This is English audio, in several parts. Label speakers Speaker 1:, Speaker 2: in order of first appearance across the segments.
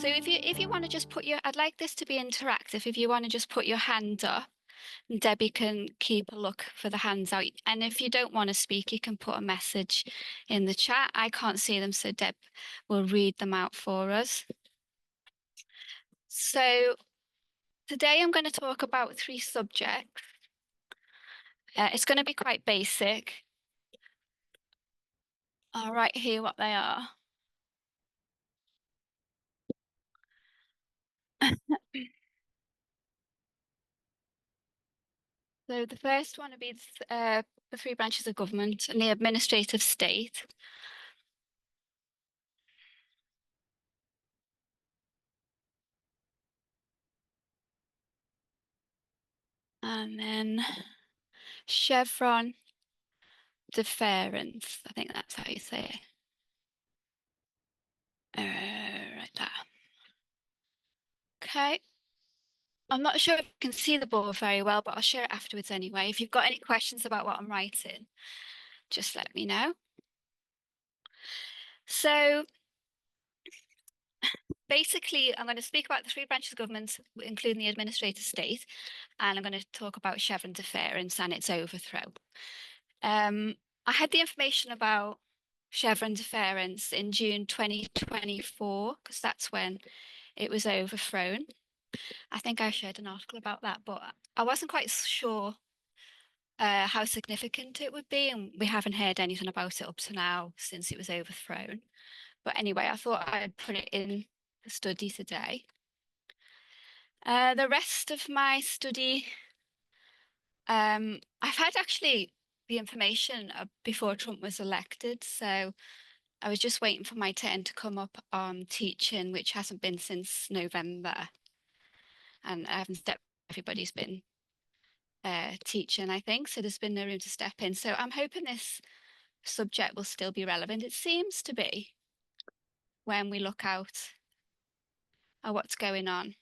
Speaker 1: So if you want to just put I'd like this to be interactive. If you want to just put your hand up, Debbie can keep a look for the hands out. And if you don't want to speak, you can put a message in the chat. I can't see them, so Deb will read them out for us. So today I'm going to talk about 3 subjects. It's going to be quite basic. I'll write here what they are. So the first one will be the 3 branches of government and the administrative state. And then chevron deference. I think that's how you say it. Right there. Okay. I'm not sure if you can see the board very well, but I'll share it afterwards anyway. If you've got any questions about what I'm writing, just let me know. So basically, I'm going to speak about the 3 branches of government, including the administrative state, and I'm going to talk about chevron deference and its overthrow. I had the information about chevron deference in June 2024, because that's when it was overthrown. I think I shared an article about that, but I wasn't quite sure how significant it would be, and we haven't heard anything about it up to now since it was overthrown. But anyway, I thought I'd put it in the study today. The rest of my study, I've had actually the information before Trump was elected, so I was just waiting for my turn to come up on teaching, which hasn't been since November, and I haven't stepped. Everybody's been teaching, I think, so there's been no room to step in. So I'm hoping this subject will still be relevant. It seems to be when we look out at what's going on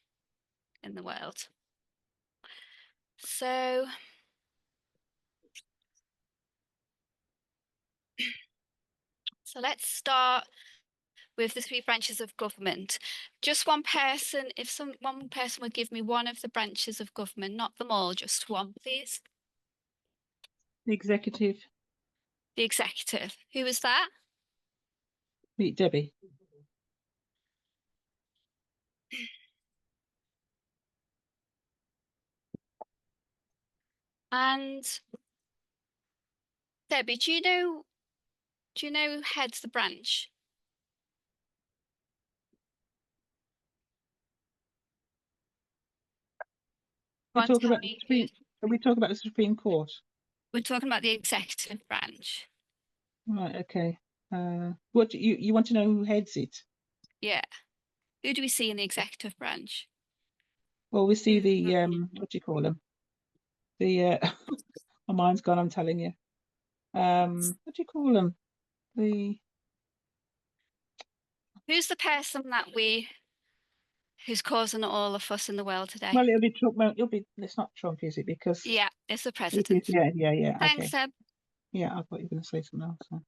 Speaker 1: in the world. So let's start with the 3 branches of government. Just one person, if one person would give me one of the branches of government, not them all, just one, please.
Speaker 2: The executive.
Speaker 1: The executive. Who was that?
Speaker 2: Meet Debbie.
Speaker 1: And Debbie, do you know who heads the branch?
Speaker 2: Are we talking about the Supreme Court?
Speaker 1: We're talking about the executive branch.
Speaker 2: Right, okay. What you want to know who heads it?
Speaker 1: Yeah. Who do we see in the executive branch?
Speaker 2: Well, we see the what do you call them? The my mind's gone, I'm telling you. What do you call them?
Speaker 1: Who's the person who's causing all the fuss in the world today?
Speaker 2: Well, it'll be Trump. It's not Trump, is it? Because
Speaker 1: yeah, it's the president.
Speaker 2: Yeah.
Speaker 1: Thanks,
Speaker 2: Okay.
Speaker 1: Seb.
Speaker 2: Yeah, I thought you were going to say something else. So.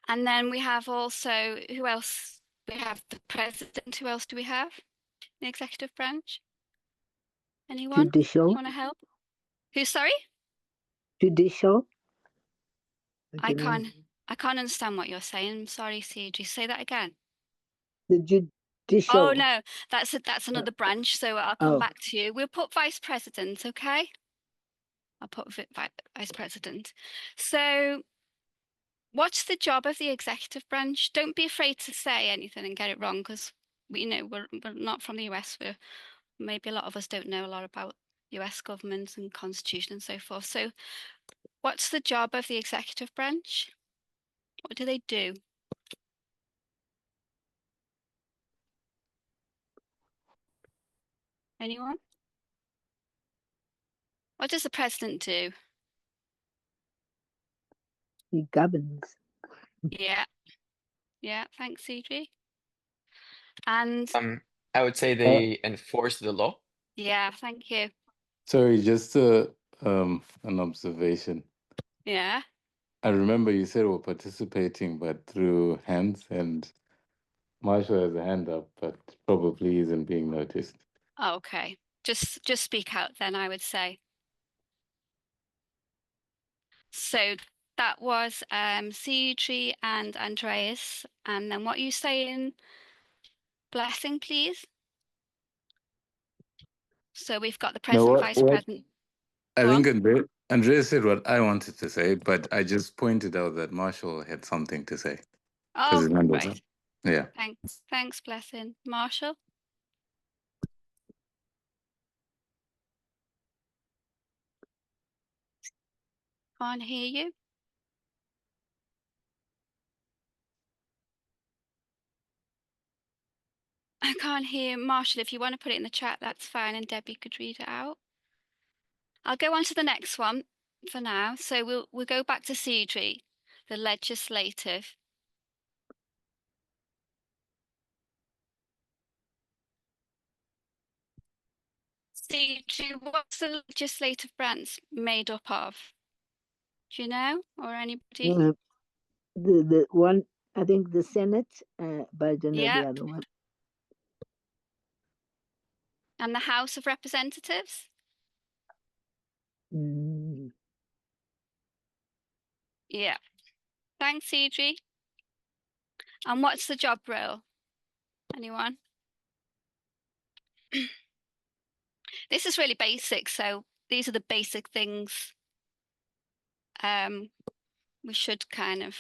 Speaker 1: And then we have also, who else? We have the president. Who else do we have in the executive branch? Anyone?
Speaker 3: Judicial.
Speaker 1: Want to help? Who? Sorry.
Speaker 3: Judicial.
Speaker 1: I can't understand what you're saying. I'm sorry, CG. Say that again.
Speaker 3: The judicial.
Speaker 1: Oh no, that's another branch. So I'll come back to you. We'll put vice president, okay? I'll put vice president. So, what's the job of the executive branch? Don't be afraid to say anything and get it wrong, because we're not from the US. Maybe a lot of us don't know a lot about US government and constitution and so forth. So, what's the job of the executive branch? What do they do? Anyone? What does the president do?
Speaker 3: He governs.
Speaker 1: Yeah. Yeah, thanks, CG. And
Speaker 4: I would say they enforce the law.
Speaker 1: yeah, thank you.
Speaker 5: Sorry, just an observation.
Speaker 1: Yeah.
Speaker 5: I remember you said we're participating, but through hands, and Marshall has a hand up, but probably isn't being noticed.
Speaker 1: Okay. Just speak out then, I would say. So that was Cedri and Andreas. And then what are you saying? Blessing, please. So we've got the
Speaker 5: No,
Speaker 1: present vice president.
Speaker 5: I
Speaker 1: Go
Speaker 5: think
Speaker 1: on.
Speaker 5: Andrea said what I wanted to say, but I just pointed out that Marshall had something to say because
Speaker 1: Oh,
Speaker 5: his hand was up.
Speaker 1: right.
Speaker 5: Yeah.
Speaker 1: Thanks, Blessing. Marshall? Can't hear you. I can't hear Marshall. If you want to put it in the chat, that's fine, and Debbie could read it out. I'll go on to the next one for now. So we'll go back to Cedri, the legislative. Cedri, what's the legislative branch made up of? Do you know, or anybody?
Speaker 3: The one, I think the Senate, but I don't know
Speaker 1: Yeah,
Speaker 3: the other one.
Speaker 1: and the House of Representatives.
Speaker 3: Mm.
Speaker 1: Yeah. Thanks, Cedri. And what's the job role? Anyone? This is really basic, so these are the basic things. We should kind of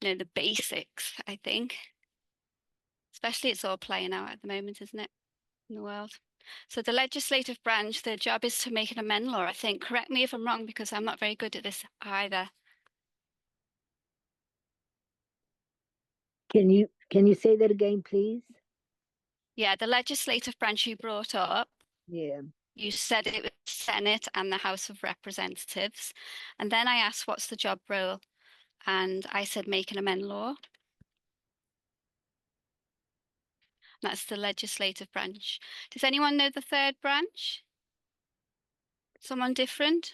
Speaker 1: know the basics, I think. Especially it's all playing out at the moment, isn't it, in the world? So the legislative branch, their job is to make an amendment law, I think. Correct me if I'm wrong, because I'm not very good at this either.
Speaker 3: Can you say that again, please?
Speaker 1: Yeah, the legislative branch you brought up,
Speaker 3: Yeah.
Speaker 1: you said it was Senate and the House of Representatives. And then I asked, what's the job role? And I said, make an amendment law. That's the legislative branch. Does anyone know the third branch? Someone different?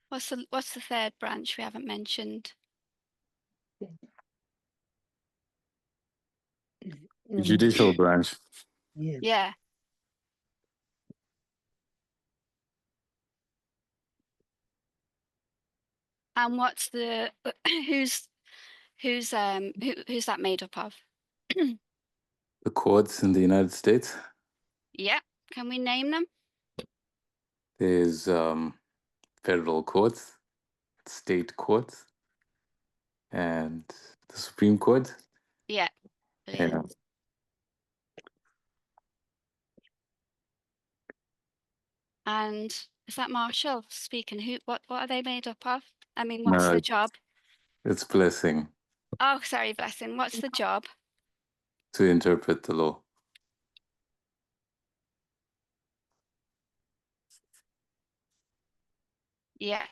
Speaker 1: What's the third branch we haven't mentioned?
Speaker 5: Judicial branch.
Speaker 3: Yeah.
Speaker 1: Yeah. And what's the who's that made up of?
Speaker 5: The courts in the United States.
Speaker 1: Yeah. Can we name them?
Speaker 5: There's federal courts, state courts, and the Supreme Court.
Speaker 1: Yeah. Brilliant.
Speaker 5: Yeah.
Speaker 1: And is that Marshall speaking? What are they made up of? I mean, what's
Speaker 5: No,
Speaker 1: the job?
Speaker 5: it's Blessing
Speaker 1: Oh, sorry, Blessing. What's the job?
Speaker 5: to interpret the law.
Speaker 1: Yeah.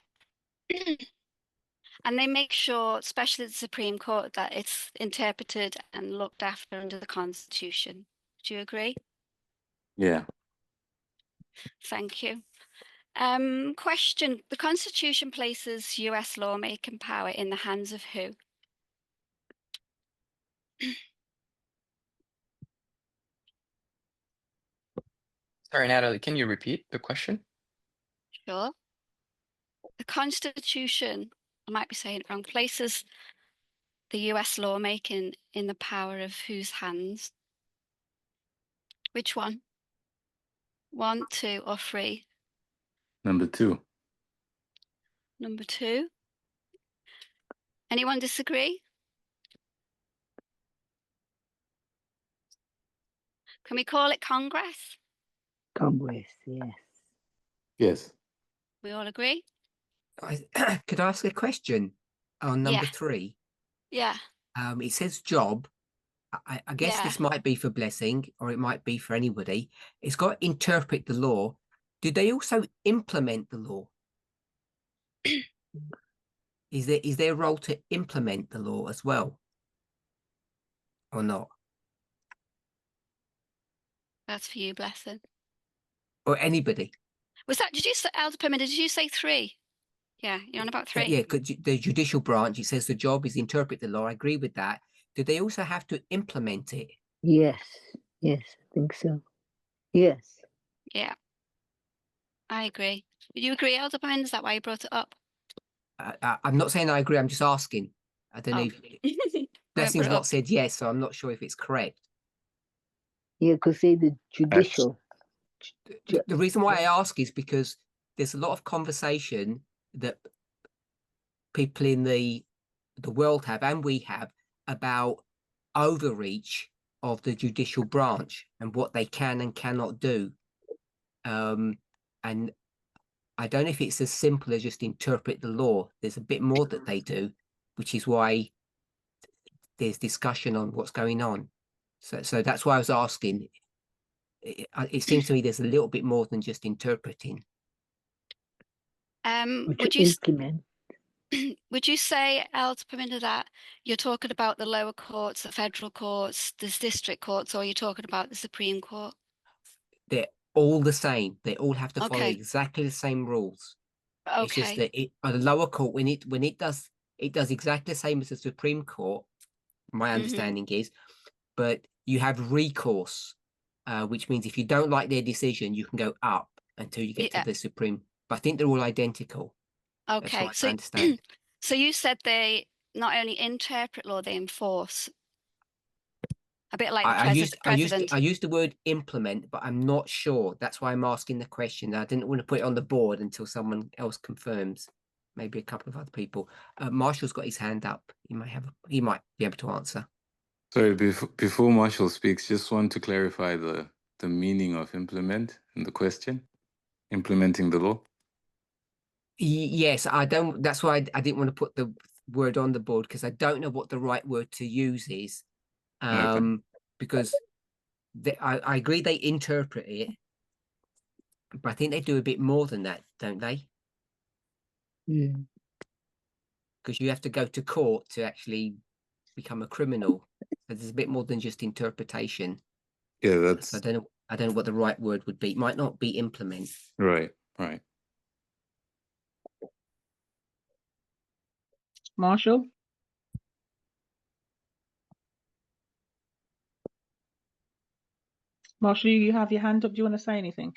Speaker 1: And they make sure, especially the Supreme Court, that it's interpreted and looked after under the Constitution. Do you agree?
Speaker 5: Yeah.
Speaker 1: Thank you. Question. The Constitution places US lawmaking power in the hands of who?
Speaker 4: Sorry, Natalie, can you repeat the question?
Speaker 1: Sure. The Constitution, I might be saying it wrong, places the US lawmaking in the power of whose hands? Which one? 1, 2, or 3?
Speaker 5: Number 2.
Speaker 1: Number 2. Anyone disagree? Can we call it Congress?
Speaker 3: Congress, yes.
Speaker 5: Yes.
Speaker 1: We all agree?
Speaker 6: Could I ask a question on number
Speaker 1: Yeah.
Speaker 6: 3?
Speaker 1: Yeah.
Speaker 6: It says job. I guess
Speaker 1: Yeah.
Speaker 6: this might be for Blessing, or it might be for anybody. It's got interpret the law. Do they also implement the law? Is there a role to implement the law as well, or not?
Speaker 1: That's for you, Blessing.
Speaker 6: Or anybody?
Speaker 1: Was that, did you say, Elder Perman, did you say 3? Yeah, you're on about 3.
Speaker 6: Yeah, because the judicial branch, it says the job is interpret the law. I agree with that. Do they also have to implement it?
Speaker 3: Yes, yes, I think so. Yes.
Speaker 1: Yeah, I agree. Would you agree, Alderman? Is that why you brought it up?
Speaker 6: I'm not saying I agree. I'm just asking. I don't know.
Speaker 1: Oh.
Speaker 6: If
Speaker 1: Won't
Speaker 6: Blessing's
Speaker 1: put it
Speaker 6: not
Speaker 1: up.
Speaker 6: said yes, so I'm not sure if it's correct.
Speaker 3: Yeah, because say the judicial.
Speaker 6: The reason why I ask is because there's a lot of conversation that people in the world have, and we have, about overreach of the judicial branch and what they can and cannot do. And I don't know if it's as simple as just interpret the law. There's a bit more that they do, which is why there's discussion on what's going on. So that's why I was asking. It seems to me there's a little bit more than just interpreting.
Speaker 3: Which
Speaker 1: Would you
Speaker 3: implement.
Speaker 1: would you say, Alderman, that you're talking about the lower courts, the federal courts, the district courts, or you're talking about the Supreme Court?
Speaker 6: They're all the same. They all have to follow
Speaker 1: Okay.
Speaker 6: exactly the same rules. It's just
Speaker 1: Okay.
Speaker 6: that on the lower court, when it does exactly the same as the Supreme Court. My understanding is, but you have recourse, which means if you don't like their decision, you can go up until you get to
Speaker 1: Yeah.
Speaker 6: the Supreme. But I think they're all identical. That's
Speaker 1: Okay.
Speaker 6: what I understand.
Speaker 1: So you said they not only interpret law, they enforce. A bit like the president.
Speaker 6: I used the word implement, but I'm not sure. That's why I'm asking the question. I didn't want to put it on the board until someone else confirms. Maybe a couple of other people. Marshall's got his hand up. He might be able to answer.
Speaker 5: Sorry, before Marshall speaks, just want to clarify the meaning of implement in the question. Implementing the law.
Speaker 6: Yes, I don't. That's why I didn't want to put the word on the board because I don't know what the right word to use is.
Speaker 5: Okay.
Speaker 6: Because I agree they interpret it, but I think they do a bit more than that, don't they?
Speaker 3: Mm.
Speaker 6: Because you have to go to court to actually become a criminal. So there's a bit more than just interpretation.
Speaker 5: Yeah,
Speaker 6: So
Speaker 5: that's
Speaker 6: I don't know what the right word would be. It might not be implement.
Speaker 5: right. Right.
Speaker 2: Marshall? Marshall, you have your hand up. Do you want to say anything?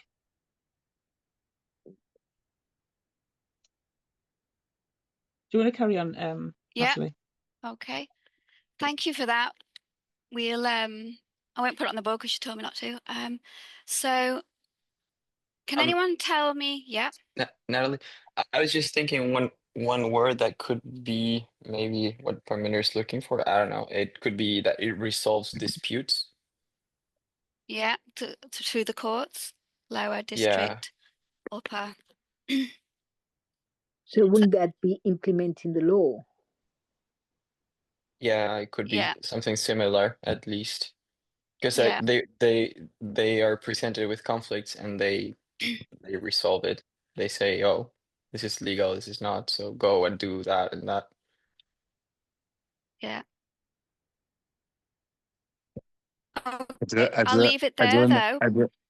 Speaker 2: Do you want to carry on,
Speaker 1: Yeah.
Speaker 2: Natalie?
Speaker 1: Okay. Thank you for that. We'll I won't put it on the board because you told me not to. So can anyone tell me? Yeah.
Speaker 4: Natalie, I was just thinking one word that could be maybe what Prime Minister is looking for. I don't know. It could be that it resolves disputes.
Speaker 1: Yeah. Through the courts, lower
Speaker 4: Yeah.
Speaker 1: district, upper.
Speaker 3: So wouldn't that be implementing the law?
Speaker 4: Yeah, it could be
Speaker 1: Yeah.
Speaker 4: something similar at least. Because
Speaker 1: Yeah.
Speaker 4: they are presented with conflicts and they resolve it. They say, oh, this is legal, this is not, so go and do that and that.
Speaker 1: Yeah.
Speaker 5: I
Speaker 1: Okay. I'll leave it there though.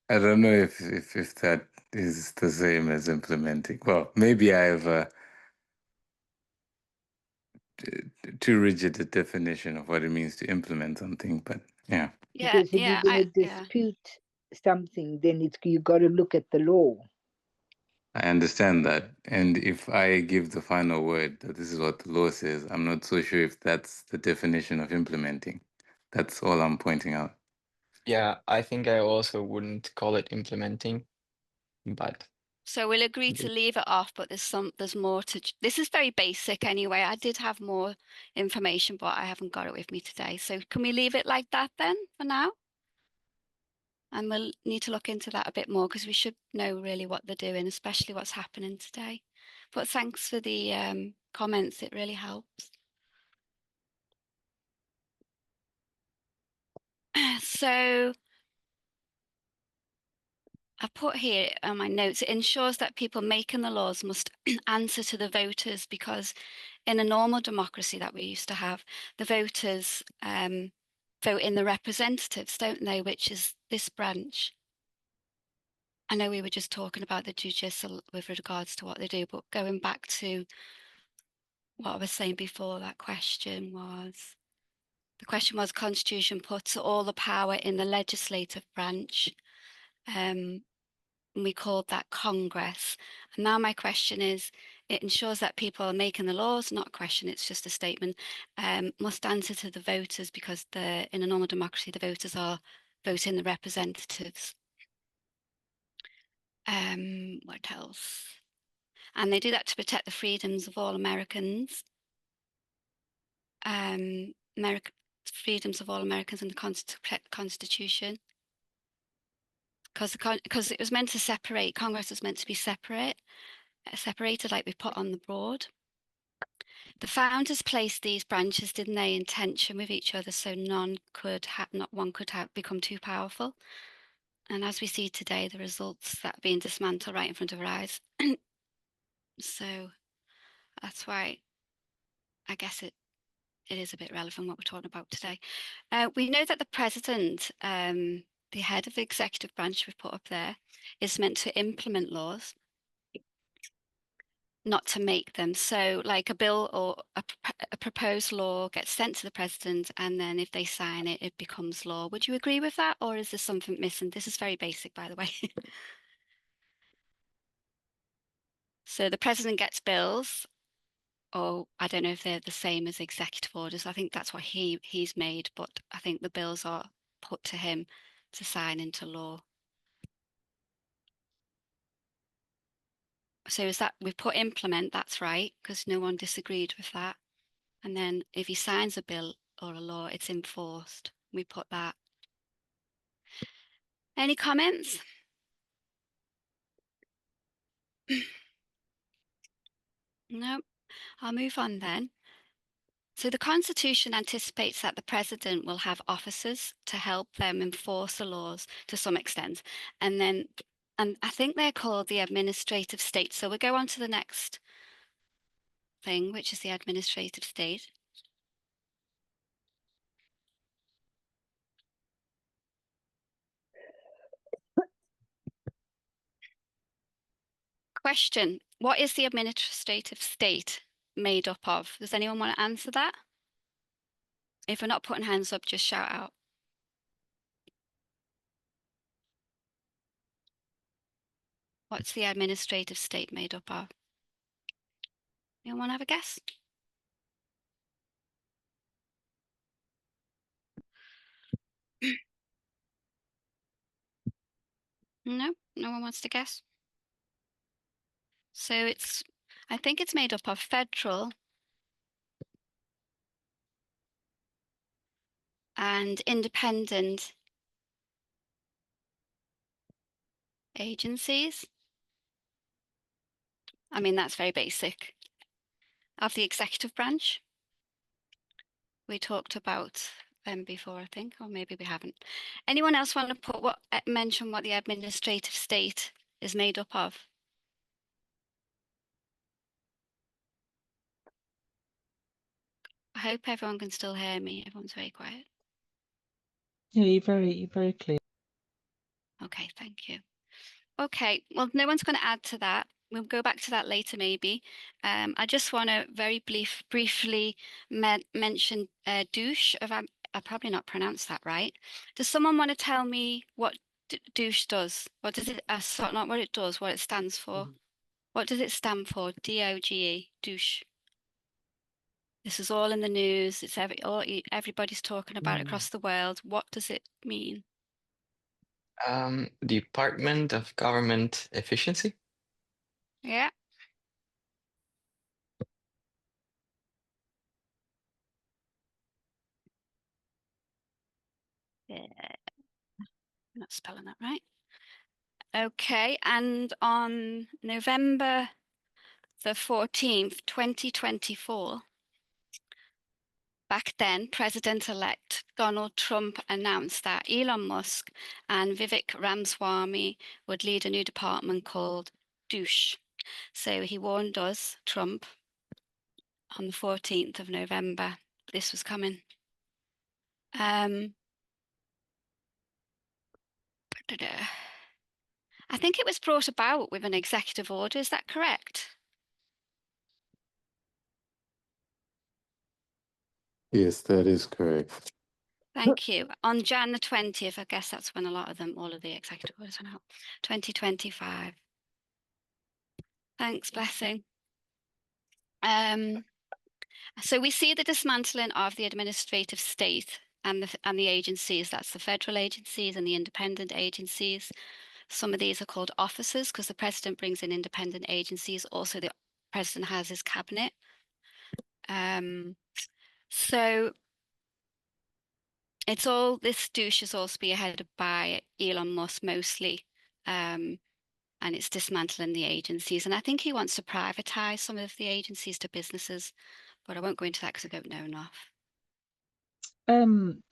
Speaker 5: I don't know if that is the same as implementing. Well, maybe I have too rigid a definition of what it means to implement something, but yeah.
Speaker 1: Yeah.
Speaker 3: Because if
Speaker 1: Yeah.
Speaker 3: you're going to
Speaker 1: Yeah.
Speaker 3: dispute something, then you got to look at the law.
Speaker 5: I understand that. And if I give the final word that this is what the law says, I'm not so sure if that's the definition of implementing. That's all I'm pointing out.
Speaker 4: Yeah, I think I also wouldn't call it implementing, but
Speaker 1: So we'll agree to leave it off, but there's more to. This is very basic anyway. I did have more information, but I haven't got it with me today. So can we leave it like that then for now? And we'll need to look into that a bit more because we should know really what they're doing, especially what's happening today. But thanks for the comments. It really helps. So I put here on my notes, it ensures that people making the laws must answer to the voters because in a normal democracy that we used to have, the voters vote in the representatives, don't they, which is this branch. I know we were just talking about the judicial with regards to what they do, but going back to what I was saying before, the question was, Constitution puts all the power in the legislative branch. And we called that Congress. And now my question is, it ensures that people are making the laws, not a question, it's just a statement, must answer to the voters, because in a normal democracy, the voters are voting the representatives. What else? And they do that to protect the freedoms of all Americans. Freedoms of all Americans in the Constitution. Because it was meant to separate, Congress was meant to be separated like we put on the board. The founders placed these branches, didn't they, in tension with each other, so not one could become too powerful. And as we see today, the results that are being dismantled right in front of our eyes. So that's why I guess it is a bit relevant what we're talking about today. We know that the president, the head of the executive branch we've put up there, is meant to implement laws, not to make them. So like a bill or a proposed law gets sent to the president, and then if they sign it, it becomes law. Would you agree with that? Or is there something missing? This is very basic, by the way. So the president gets bills, or I don't know if they're the same as executive orders. I think that's what he's made, but I think the bills are put to him to sign into law. So is that, we put implement, that's right, because no one disagreed with that. And then if he signs a bill or a law, it's enforced. We put that. Any comments? No, I'll move on then. So the Constitution anticipates that the president will have officers to help them enforce the laws to some extent. And I think they're called the administrative state. So we'll go on to the next thing, which is the administrative state. Question, what is the administrative state made up of? Does anyone want to answer that? If we're not putting hands up, just shout out. What's the administrative state made up of? Anyone want to have a guess? No, no one wants to guess. So I think it's made up of federal and independent agencies. I mean, that's very basic. Of the executive branch. We talked about them before, I think, or maybe we haven't. Anyone else want to mention what the administrative state is made up of? I hope everyone can still hear me. Everyone's very quiet.
Speaker 2: Yeah, you're very clear.
Speaker 1: Okay, thank you. Okay, well, no one's going to add to that. We'll go back to that later, maybe. I just want to very briefly mention douche. I probably not pronounced that right. Does someone want to tell me what douche does? What does it? Not what it does. What it stands for? What does it stand for? DOGE, douche. This is all in the news. It's everybody's talking about it across the world. What does it mean?
Speaker 4: Department of Government Efficiency.
Speaker 1: Yeah. I'm not spelling that right. Okay, and on November the 14th, 2024, back then, President-elect Donald Trump announced that Elon Musk and Vivek Ramaswamy would lead a new department called douche. So he warned us, Trump, on the 14th of November, this was coming. I think it was brought about with an executive order. Is that correct?
Speaker 5: Yes, that is correct.
Speaker 1: Thank you. On Jan the 20th, I guess that's when all of the executive orders went out. 2025. Thanks, blessing. So we see the dismantling of the administrative state and the agencies. That's the federal agencies and the independent agencies. Some of these are called officers because the president brings in independent agencies. Also, the president has his cabinet. So it's all this douche is all spearheaded by Elon Musk mostly. And it's dismantling the agencies. And I think he wants to privatize some of the agencies to businesses, but I won't go into that because I don't know enough.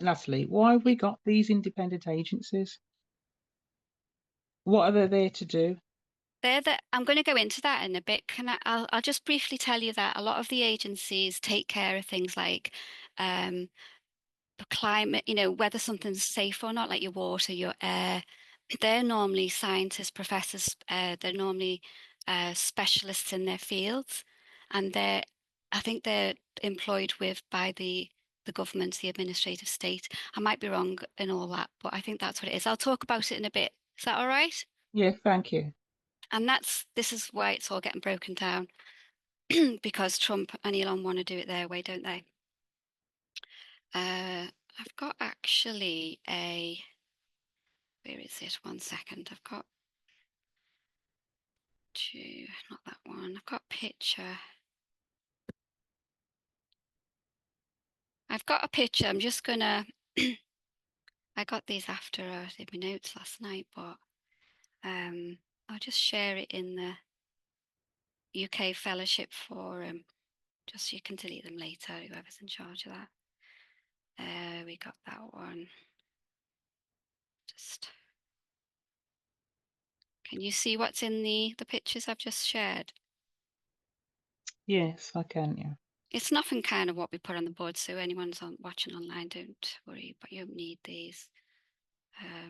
Speaker 2: Natalie, why have we got these independent agencies? What are they there to do?
Speaker 1: I'm going to go into that in a bit. I'll just briefly tell you that a lot of the agencies take care of things like the climate, whether something's safe or not, like your water, your air. They're normally scientists, professors. They're normally specialists in their fields, and I think they're employed by the government, the administrative state. I might be wrong in all that, but I think that's what it is. I'll talk about it in a bit. Is that all right?
Speaker 2: Yeah, thank you.
Speaker 1: And this is why it's all getting broken down because Trump and Elon want to do it their way, don't they? I've got actually where is it? 1 second. I've got not that one. I've got a picture. I'm just gonna, I got these after I did my notes last night, but I'll just share it in the UK Fellowship Forum, just so you can delete them later, whoever's in charge of that. We got that one. Can you see what's in the pictures I've just shared?
Speaker 2: Yes, I can, yeah.
Speaker 1: It's nothing kind of what we put on the board, so anyone's watching online, don't worry, but you don't need these. I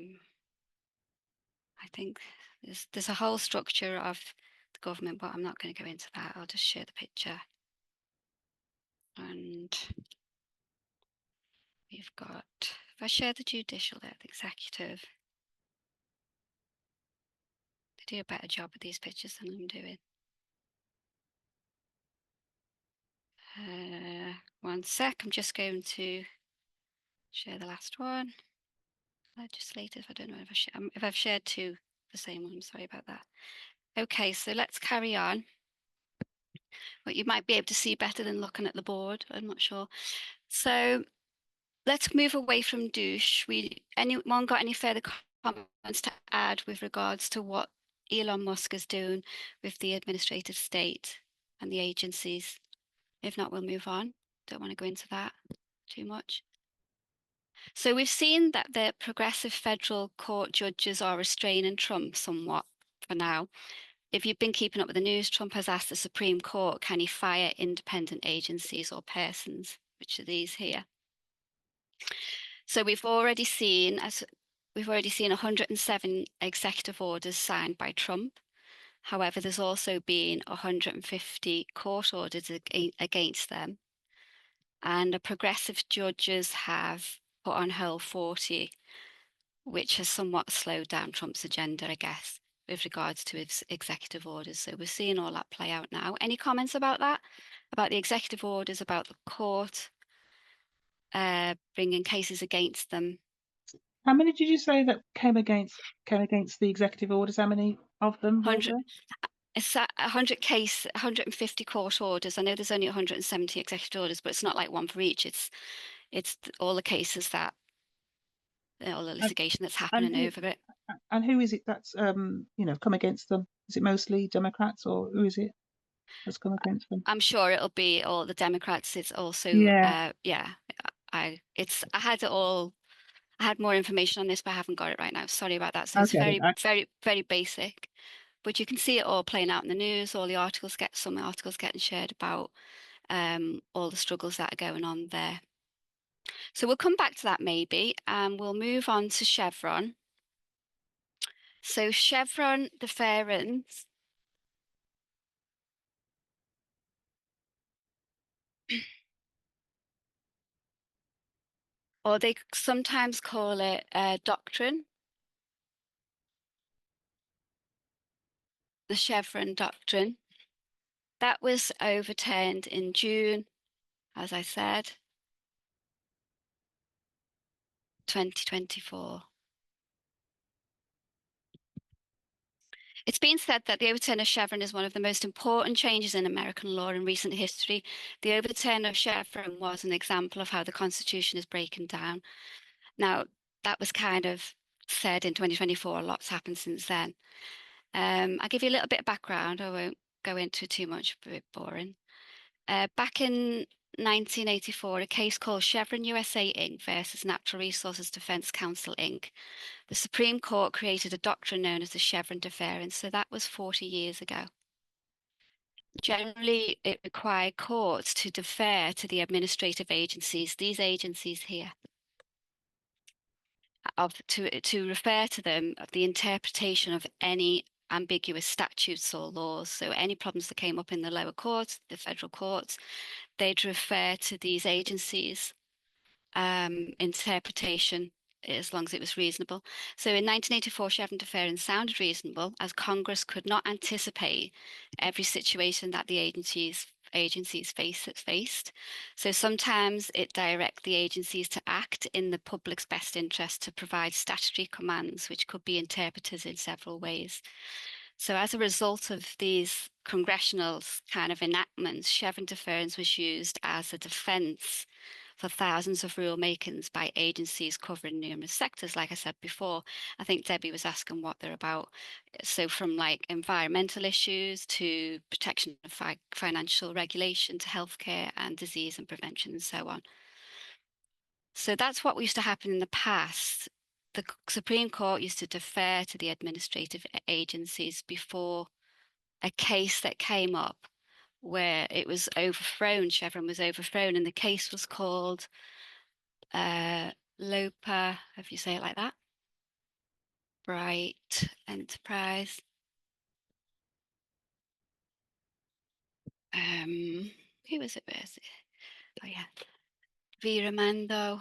Speaker 1: think there's a whole structure of the government, but I'm not going to go into that. I'll just share the picture. And we've got, if I share the judicial there, the executive, they do a better job with these pictures than I'm doing. 1 sec, I'm just going to share the last one. Legislative, I don't know if I've shared the same one, I'm sorry about that. Okay, so let's carry on. But you might be able to see better than looking at the board, I'm not sure. So let's move away from douche. Anyone got any further comments to add with regards to what Elon Musk is doing with the administrative state and the agencies? If not, we'll move on. Don't want to go into that too much. So we've seen that the progressive federal court judges are restraining Trump somewhat for now. If you've been keeping up with the news, Trump has asked the Supreme Court, can he fire independent agencies or persons, which are these here. So we've already seen 107 executive orders signed by Trump. However, there's also been 150 court orders against them. And the progressive judges have put on hold 40, which has somewhat slowed down Trump's agenda, I guess, with regards to his executive orders. So we're seeing all that play out now. Any comments about that? About the executive orders, about the court bringing cases against them?
Speaker 2: How many did you say that came against the executive orders? How many of them were
Speaker 1: 100.
Speaker 2: there?
Speaker 1: It's 150 court orders. I know there's only 170 executive orders, but it's not like one for each. It's all the cases that all the litigation that's happening over it.
Speaker 2: And who is it that's come against them? Is it mostly Democrats, or who is it that's come against them?
Speaker 1: I'm sure it'll be all the Democrats. It's also I had more information on this, but I haven't got it right now. Sorry about that. So it's very, very, very basic. But you can see it all playing out in the news. Some articles getting shared about all the struggles that are going on there. So we'll come back to that maybe, and we'll move on to Chevron. So Chevron deference or they sometimes call it doctrine, the Chevron doctrine. That was overturned in June, as I said, 2024. It's been said that the overturn of Chevron is one of the most important changes in American law in recent history. The overturn of Chevron was an example of how the Constitution is breaking down. Now, that was kind of said in 2024. A lot's happened since then. I'll give you a little bit of background. I won't go into too much, a bit boring. Back in 1984, a case called Chevron USA Inc. versus Natural Resources Defense Council Inc. The Supreme Court created a doctrine known as the Chevron deference, so that was 40 years ago. Generally, it required courts to defer to the administrative agencies, these agencies here, to refer to them of the interpretation of any ambiguous statutes or laws. So any problems that came up in the lower courts, the federal courts, they'd refer to these agencies' interpretation as long as it was reasonable. So in 1984, Chevron deference sounded reasonable as Congress could not anticipate every situation that the agencies faced. So sometimes it directs the agencies to act in the public's best interest to provide statutory commands, which could be interpreted in several ways. So as a result of these congressional kind of enactments, Chevron deference was used as a defense for thousands of rulemakings by agencies covering numerous sectors. Like I said before, I think Debbie was asking what they're about. So from like environmental issues to protection of financial regulation to healthcare and disease and prevention and so on. So that's what used to happen in the past. The Supreme Court used to defer to the administrative agencies before a case that came up where it was overthrown, Chevron was overthrown, and the case was called Loper, if you say it like that, Bright Enterprise. Who was it? Where is it? Oh yeah, Viramando.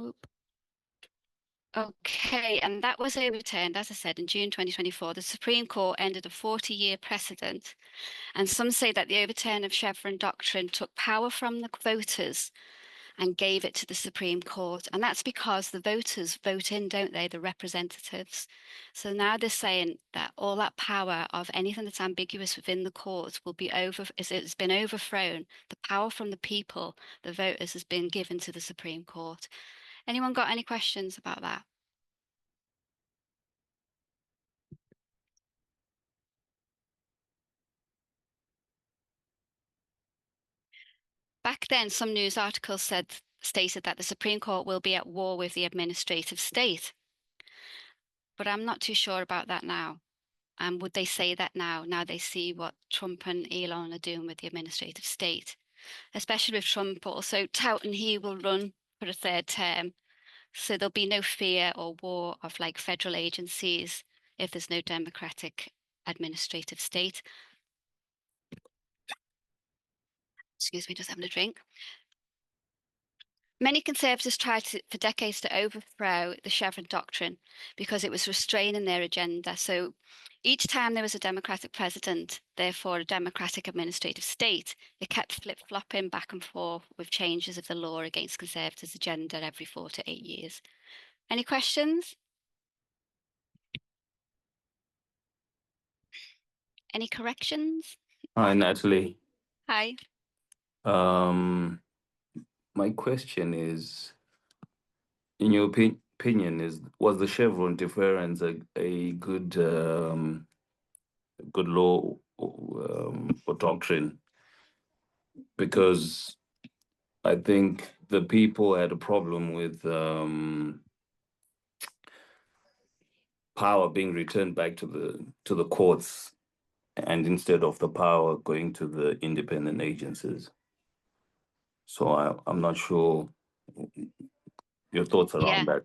Speaker 1: Oop. Okay, and that was overturned, as I said, in June 2024. The Supreme Court ended a 40-year precedent, and some say that the overturn of Chevron doctrine took power from the voters and gave it to the Supreme Court. And that's because the voters vote in, don't they, the representatives. So now they're saying that all that power of anything that's ambiguous within the courts will be it's been overthrown. The power from the people, the voters, has been given to the Supreme Court. Anyone got any questions about that? Back then, some news articles stated that the Supreme Court will be at war with the administrative state. But I'm not too sure about that now. Would they say that now they see what Trump and Elon are doing with the administrative state? Especially with Trump also touting he will run for a third term. So there'll be no fear or war of like federal agencies if there's no democratic administrative state. Excuse me, just having a drink. Many conservatives tried for decades to overthrow the Chevron doctrine because it was restraining their agenda. So each time there was a Democratic president, therefore a Democratic administrative state, it kept flip-flopping back and forth with changes of the law against conservatives' agenda every 4 to 8 years. Any questions? Any corrections?
Speaker 5: Hi, Natalie.
Speaker 1: Hi.
Speaker 5: My question is, in your opinion, was the Chevron deference a good law or doctrine? Because I think the people had a problem with power being returned back to the courts, and instead of the power going to the independent agencies. So I'm not sure your thoughts around that.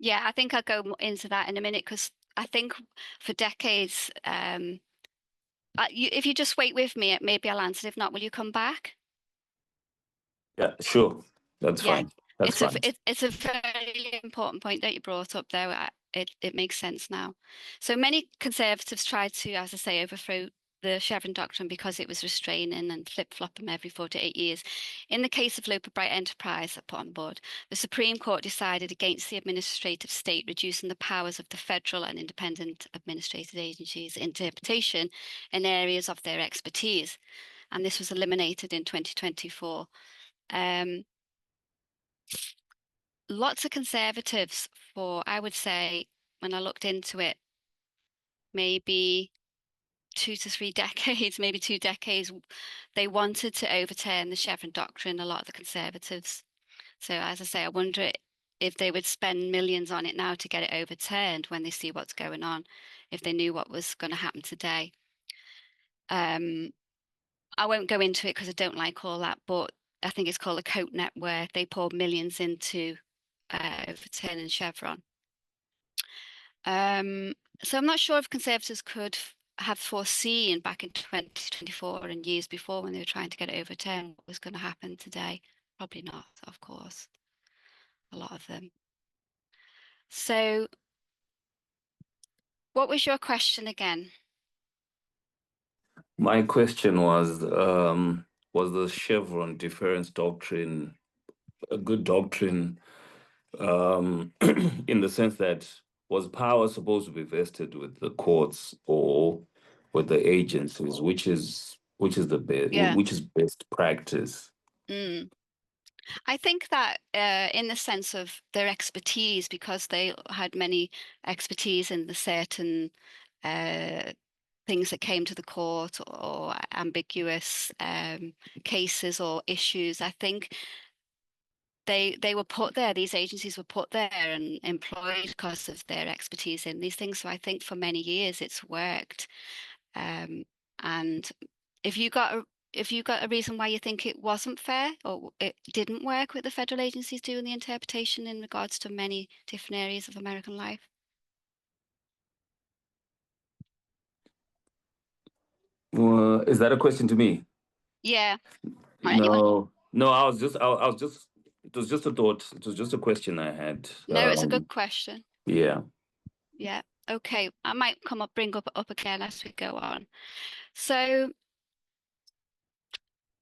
Speaker 1: Yeah, I think I'll go into that in a minute because I think for decades, if you just wait with me, maybe I'll answer. If not, will you come back?
Speaker 7: Yeah, sure. That's
Speaker 1: Yeah,
Speaker 7: fine. That's fine.
Speaker 1: it's a very important point that you brought up, though. It makes sense now. So many conservatives tried to, as I say, overthrow the Chevron doctrine because it was restraining and flip-flopping every 4 to 8 years. In the case of Loper Bright Enterprise, I put on board, the Supreme Court decided against the administrative state, reducing the powers of the federal and independent administrative agencies' interpretation in areas of their expertise. And this was eliminated in 2024. Lots of conservatives for, I would say, when I looked into it, maybe 2 to 3 decades, maybe 2 decades, they wanted to overturn the Chevron doctrine, a lot of the conservatives. So as I say, I wonder if they would spend millions on it now to get it overturned when they see what's going on, if they knew what was going to happen today. I won't go into it because I don't like all that, but I think it's called a coat net where they poured millions into overturning Chevron. So I'm not sure if conservatives could have foreseen back in 2024 and years before when they were trying to get it overturned what was going to happen today. Probably not, of course, a lot of them. So what was your question again?
Speaker 7: My question was the Chevron deference doctrine a good doctrine in the sense that was power supposed to be vested with the courts or with the agencies, which is the best,
Speaker 1: Yeah.
Speaker 7: which is best practice?
Speaker 1: I think that in the sense of their expertise, because they had many expertise in the certain things that came to the court or ambiguous cases or issues, I think they were put there, these agencies were put there and employed because of their expertise in these things. So I think for many years it's worked. And if you got a reason why you think it wasn't fair or it didn't work with the federal agencies doing the interpretation in regards to many different areas of American life.
Speaker 7: Is that a question to me?
Speaker 1: Yeah. Or anyone.
Speaker 7: No, I was just it was just a thought. It was just a question I had.
Speaker 1: No, it's a good question.
Speaker 7: Yeah.
Speaker 1: Yeah. Okay. I might bring up again as we go on. So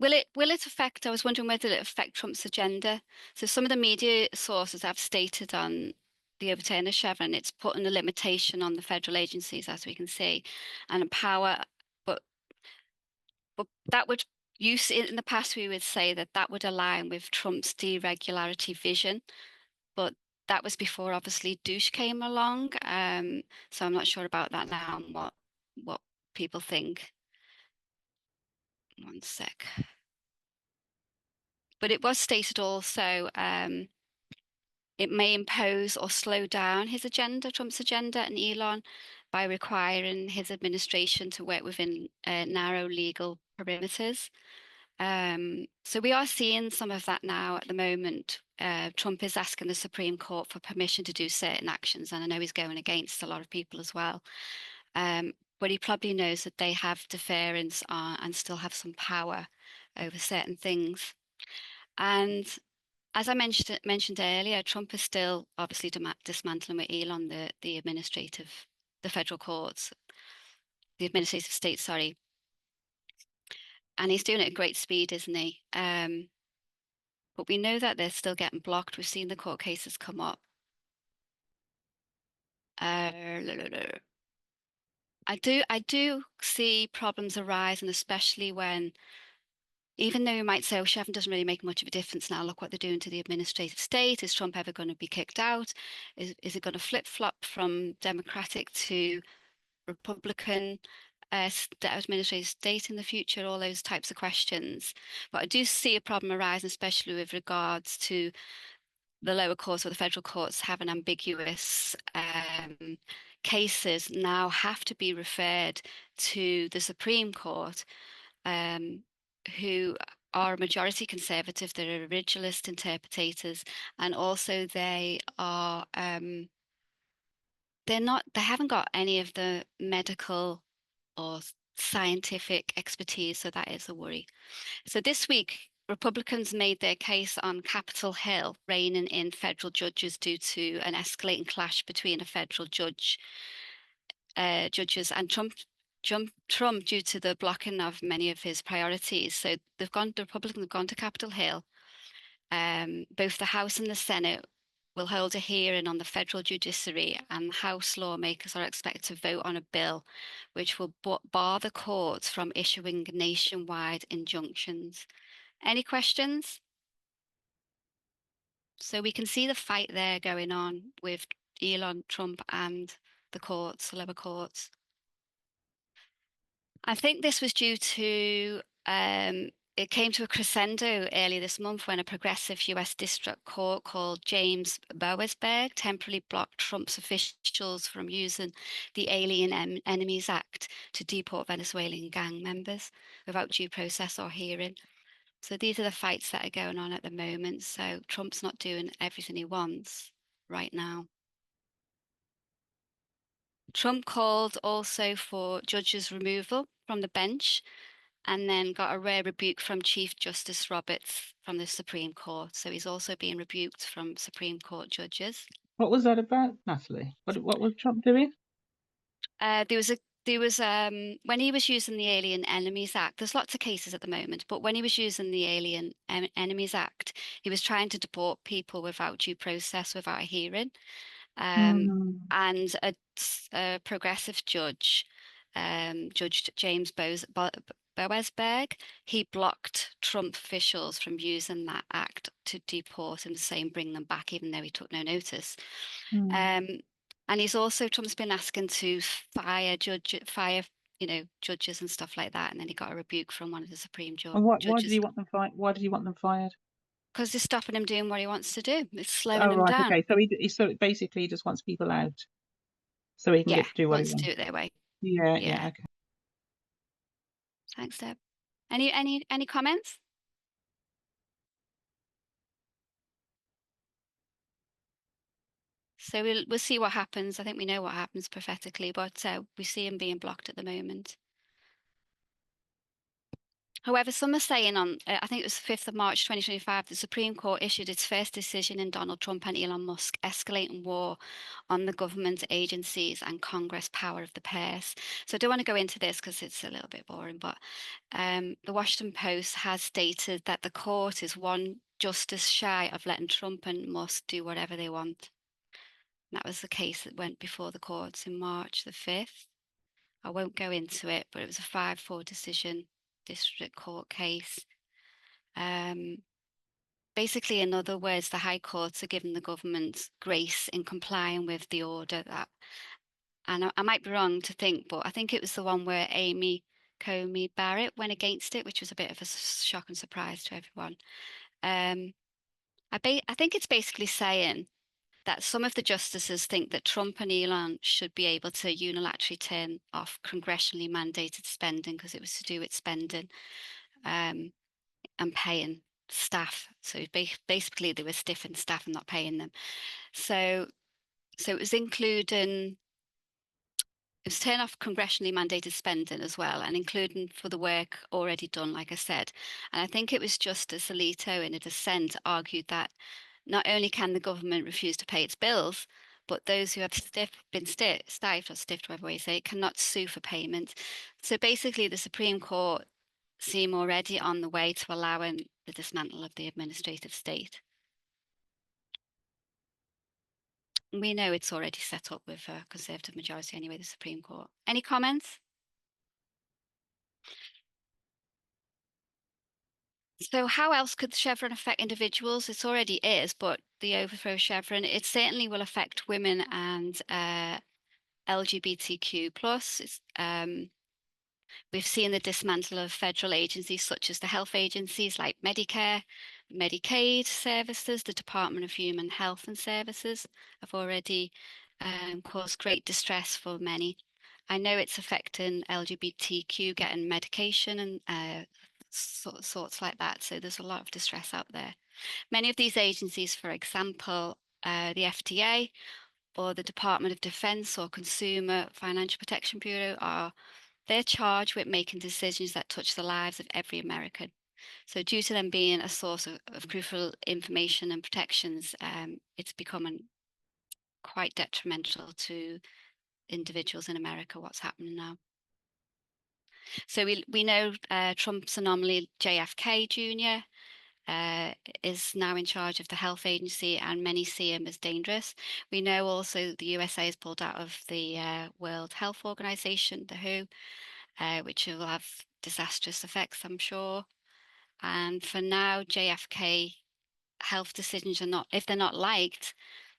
Speaker 1: will it affect, I was wondering whether it affect Trump's agenda. So some of the media sources have stated on the overturn of Chevron, it's putting a limitation on the federal agencies, as we can see, and a power, but that would use in the past we would say that would align with Trump's deregularity vision, but that was before obviously douche came along. So I'm not sure about that now and what people think. One sec. But it was stated also it may impose or slow down his agenda, Trump's agenda, and Elon by requiring his administration to work within narrow legal perimeters. So we are seeing some of that now at the moment. Trump is asking the Supreme Court for permission to do certain actions, and I know he's going against a lot of people as well. But he probably knows that they have deference and still have some power over certain things. And as I mentioned earlier, Trump is still obviously dismantling with Elon the federal courts, the administrative state, sorry. And he's doing it at great speed, isn't he? But we know that they're still getting blocked. We've seen the court cases come up. I do see problems arise, and especially when, even though you might say, oh, Chevron doesn't really make much of a difference now, look what they're doing to the administrative state. Is Trump ever going to be kicked out? Is it going to flip-flop from Democratic to Republican administrative state in the future? All those types of questions. But I do see a problem arise, especially with regards to the lower courts or the federal courts having ambiguous cases now have to be referred to the Supreme Court, who are a majority conservative. They're originalist interpreters, and also they are they haven't got any of the medical or scientific expertise, so that is a worry. So this week, Republicans made their case on Capitol Hill, reining in federal judges due to an escalating clash between a federal judges and Trump due to the blocking of many of his priorities. So the Republicans have gone to Capitol Hill. Both the House and the Senate will hold a hearing on the federal judiciary, and House lawmakers are expected to vote on a bill which will bar the courts from issuing nationwide injunctions. Any questions? So we can see the fight there going on with Elon, Trump, and the courts, the lower courts. I think this was due to it came to a crescendo earlier this month when a progressive US district court called James Bowersberg temporarily blocked Trump's officials from using the Alien Enemies Act to deport Venezuelan gang members without due process or hearing. So these are the fights that are going on at the moment. So Trump's not doing everything he wants right now. Trump called also for judges' removal from the bench, and then got a rare rebuke from Chief Justice Roberts from the Supreme Court. So he's also being rebuked from Supreme Court judges.
Speaker 2: What was that about, Natalie? What was Trump doing?
Speaker 1: There was when he was using the Alien Enemies Act, there's lots of cases at the moment, but when he was using the Alien Enemies Act, he was trying to deport people without due process, without a hearing. And a progressive judge, Judge James Bowersberg, he blocked Trump officials from using that act to deport and saying bring them back, even though he took no notice. And he's also, Trump's been asking to fire judges and stuff like that. And then he got a rebuke from one of the Supreme
Speaker 2: And
Speaker 1: judges.
Speaker 2: why did he want them fired? Why did he want them fired?
Speaker 1: Because they're stopping him doing what he wants to do. It's slowing
Speaker 2: Oh,
Speaker 1: him
Speaker 2: right,
Speaker 1: down.
Speaker 2: okay. So basically he just wants people out so he can get to do what he
Speaker 1: wants to
Speaker 2: wants.
Speaker 1: do it their way.
Speaker 2: Yeah, okay.
Speaker 1: Thanks, Deb. Any comments? So we'll see what happens. I think we know what happens prophetically, but we see him being blocked at the moment. However, some are saying on, I think it was the 5th of March 2025, the Supreme Court issued its first decision in Donald Trump and Elon Musk escalating war on the government agencies and Congress power of the purse. So I don't want to go into this because it's a little bit boring, but the Washington Post has stated that the court is one justice shy of letting Trump and Musk do whatever they want. And that was the case that went before the courts in March the 5th. I won't go into it, but it was a 5-4 decision district court case. Basically, in other words, the high courts are giving the government grace in complying with the order that, and I might be wrong to think, but I think it was the one where Amy Coney Barrett went against it, which was a bit of a shock and surprise to everyone. I think it's basically saying that some of the justices think that Trump and Elon should be able to unilaterally turn off congressionally mandated spending because it was to do with spending and paying staff. So basically they were stiffing staff and not paying them. So it was including, it was turn off congressionally mandated spending as well, and including for the work already done, like I said. And I think it was Justice Alito in a dissent argued that not only can the government refuse to pay its bills, but those who have been stifled or stiffed, whatever way you say it, cannot sue for payment. So basically, the Supreme Court seem already on the way to allowing the dismantle of the administrative state. We know it's already set up with a Conservative majority anyway, the Supreme Court. Any comments? So how else could the Chevron affect individuals? It already is, but the overthrow of Chevron, it certainly will affect women and LGBTQ+. We've seen the dismantle of federal agencies such as the health agencies like Medicare, Medicaid services, the Department of Human Health and Services have already caused great distress for many. I know it's affecting LGBTQ getting medication and sorts like that. So there's a lot of distress out there. Many of these agencies, for example, the FDA, or the Department of Defense or Consumer Financial Protection Bureau they're charged with making decisions that touch the lives of every American. So due to them being a source of crucial information and protections, it's becoming quite detrimental to individuals in America, what's happening now. So we know Trump's anomaly JFK Jr. Is now in charge of the health agency, and many see him as dangerous. We know also the USA has pulled out of the World Health Organization, the WHO, which will have disastrous effects, I'm sure. And for now, JFK health decisions are not, if they're not liked,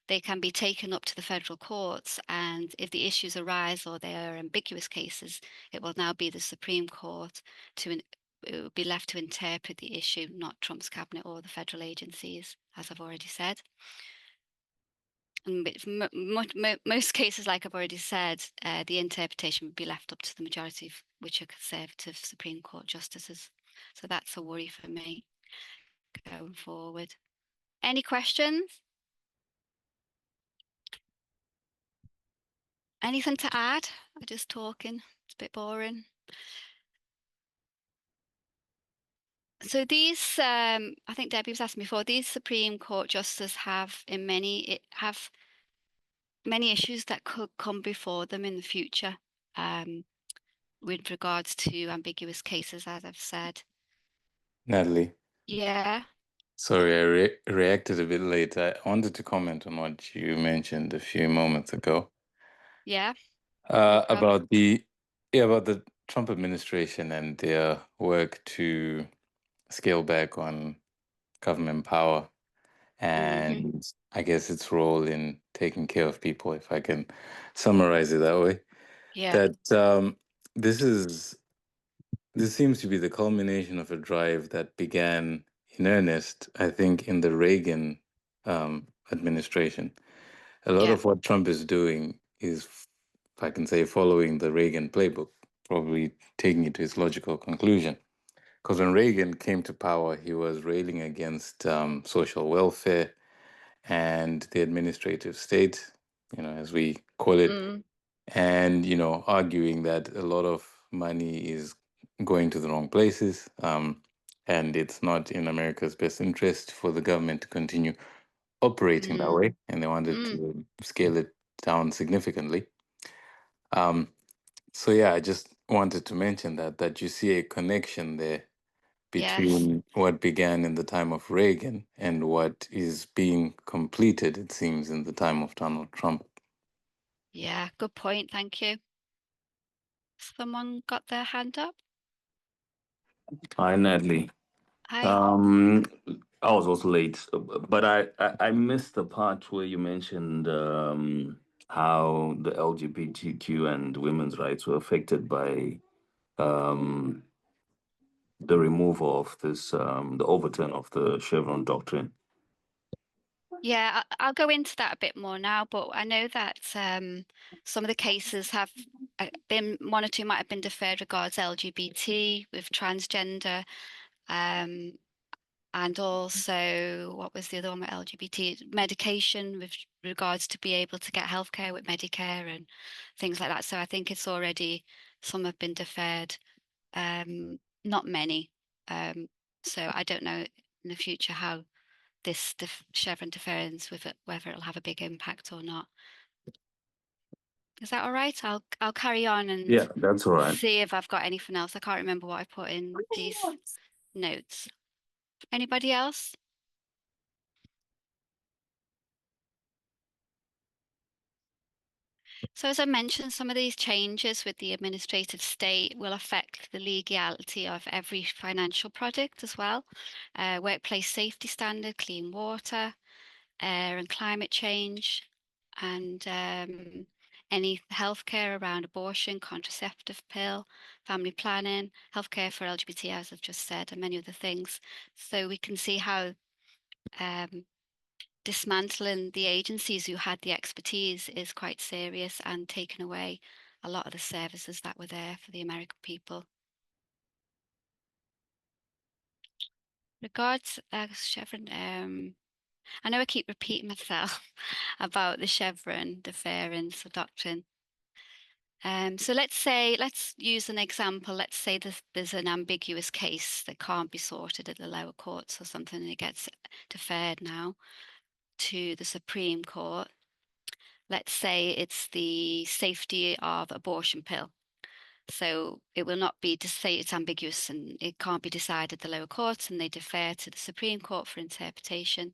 Speaker 1: they can be taken up to the federal courts. And if the issues arise or they are ambiguous cases, it will now be the Supreme Court it will be left to interpret the issue, not Trump's cabinet or the federal agencies, as I've already said. And most cases, like I've already said, the interpretation would be left up to the majority, which are conservative Supreme Court justices. So that's a worry for me going forward. Any questions? Anything to add? I'm just talking. It's a bit boring. So these, I think Debbie was asking before, these Supreme Court justices have many issues that could come before them in the future, with regards to ambiguous cases, as I've said.
Speaker 5: Natalie,
Speaker 1: Yeah,
Speaker 5: sorry, I reacted a bit late. I wanted to comment on what you mentioned a few moments ago
Speaker 1: yeah. No problem.
Speaker 5: about the Trump administration and their work to scale back on government power and I guess its role in taking care of people, if I can summarize it that way.
Speaker 1: Yeah,
Speaker 5: That this seems to be the culmination of a drive that began in earnest, I think, in the Reagan administration. A lot
Speaker 1: yeah.
Speaker 5: of what Trump is doing is, if I can say, following the Reagan playbook, probably taking it to its logical conclusion. Because when Reagan came to power, he was railing against social welfare and the administrative state, as we call it, and, arguing that a lot of money is going to the wrong places, and it's not in America's best interest for the government to continue operating that way, and they wanted to scale it down significantly. So yeah, I just wanted to mention that you see a connection there between what began in the time of Reagan and what is being completed, it seems, in the time of Donald Trump.
Speaker 1: Yeah, good point. Thank you. Someone got their hand up?
Speaker 7: Hi, Natalie.
Speaker 1: Hi.
Speaker 7: I was also late, but I missed the part where you mentioned how the LGBTQ and women's rights were affected by the removal of this, the overturn of the Chevron doctrine.
Speaker 1: Yeah, I'll go into that a bit more now, but I know that some of the cases have been, one or two might have been deferred regards LGBT with transgender, and also, what was the other one with LGBT? Medication with regards to be able to get healthcare with Medicare and things like that. So I think it's already, some have been deferred, not many. So I don't know in the future how this Chevron deference, with it, whether it'll have a big impact or not. Is that all right? I'll carry on and
Speaker 7: Yeah, that's all right.
Speaker 1: see if I've got anything else. I can't remember what I put in these notes. Anybody else? So as I mentioned, some of these changes with the administrative state will affect the legality of every financial product as well. Workplace safety standard, clean water, air and climate change, and any healthcare around abortion, contraceptive pill, family planning, healthcare for LGBT, as I've just said, and many other things. So we can see how dismantling the agencies who had the expertise is quite serious and taking away a lot of the services that were there for the American people. Regards Chevron, I know I keep repeating myself about the Chevron deference doctrine. So let's use an example. Let's say there's an ambiguous case that can't be sorted at the lower courts or something, and it gets deferred now to the Supreme Court. Let's say it's the safety of abortion pill. So it will not be to say it's ambiguous and it can't be decided at the lower courts, and they defer to the Supreme Court for interpretation.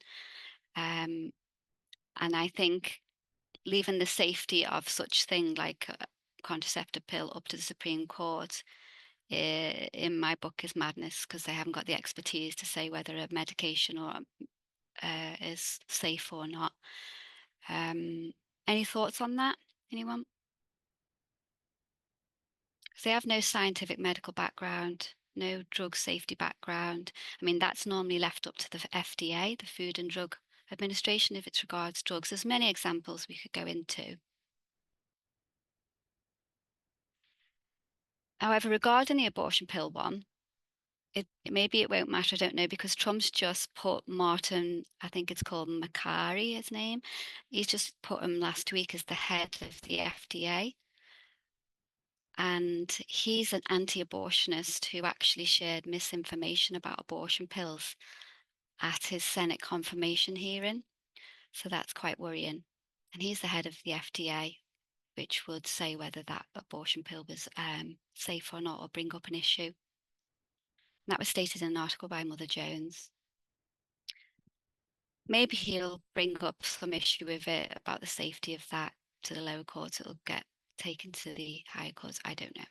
Speaker 1: And I think leaving the safety of such thing like a contraceptive pill up to the Supreme Court, in my book, is madness, because they haven't got the expertise to say whether a medication or is safe or not. Any thoughts on that? Anyone? Because they have no scientific medical background, no drug safety background. I mean, that's normally left up to the FDA, the Food and Drug Administration, if it's regards drugs. There's many examples we could go into. However, regarding the abortion pill one, maybe it won't matter, I don't know, because Trump's just put Martin, I think it's called Makary, his name. He's just put him last week as the head of the FDA. And he's an anti-abortionist who actually shared misinformation about abortion pills at his Senate confirmation hearing. So that's quite worrying. And he's the head of the FDA, which would say whether that abortion pill was safe or not, or bring up an issue. And that was stated in an article by Mother Jones. Maybe he'll bring up some issue with it about the safety of that to the lower courts. It'll get taken to the higher courts. I don't know.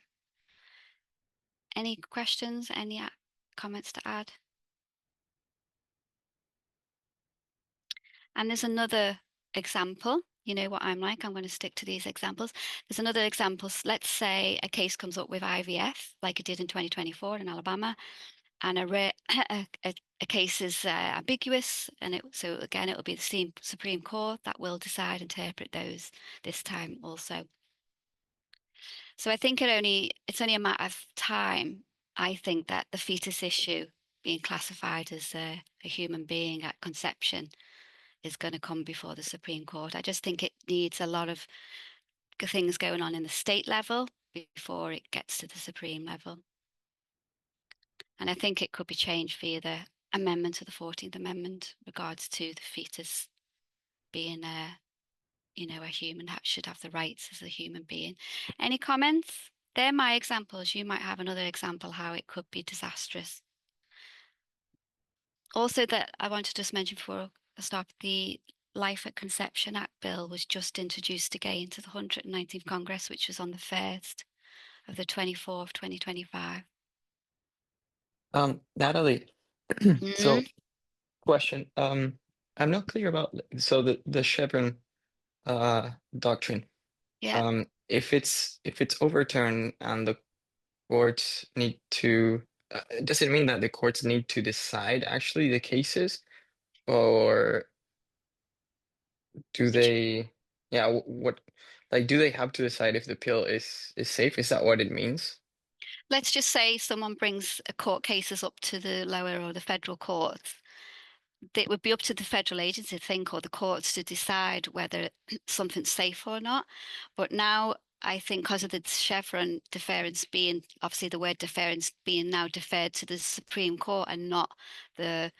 Speaker 1: Any questions? Any comments to add? And there's another example. You know what I'm like. I'm going to stick to these examples. There's another example. Let's say a case comes up with IVF, like it did in 2024 in Alabama, and a case is ambiguous, and so again, it will be the Supreme Court that will decide, interpret those this time also. So I think it's only a matter of time, I think, that the fetus issue being classified as a human being at conception is going to come before the Supreme Court. I just think it needs a lot of things going on in the state level before it gets to the Supreme level. And I think it could be changed via the amendment to the 14th Amendment regards to the fetus being a human, should have the rights as a human being. Any comments? They're my examples. You might have another example how it could be disastrous. Also, that I want to just mention before I stop, the Life at Conception Act bill was just introduced again to the 119th Congress, which was on the 1st of the 24th, 2025.
Speaker 4: Natalie, so question. I'm not clear about the Chevron doctrine.
Speaker 1: Yeah.
Speaker 4: If it's overturned and the courts need to, does it mean that the courts need to decide actually the cases, or do they? Yeah, what like do they have to decide if the pill is safe? Is that what it means?
Speaker 1: Let's just say someone brings a court cases up to the lower or the federal courts. It would be up to the federal agency, I think, or the courts to decide whether something's safe or not. But now I think because of the Chevron deference being, obviously the word deference being now deferred to the Supreme Court and not the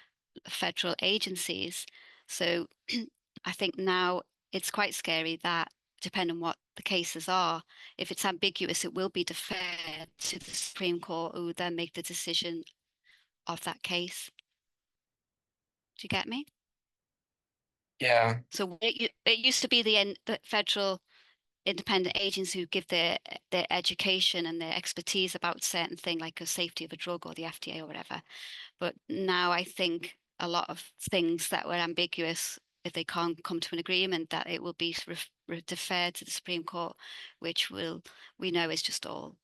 Speaker 1: federal agencies. So I think now it's quite scary that depending on what the cases are, if it's ambiguous, it will be deferred to the Supreme Court, who then make the decision of that case. Do you get me?
Speaker 4: Yeah.
Speaker 1: So it used to be the federal independent agents who give their education and their expertise about certain thing, like a safety of a drug or the FDA or whatever. But now I think a lot of things that were ambiguous, if they can't come to an agreement, that it will be deferred to the Supreme Court, which we know is just all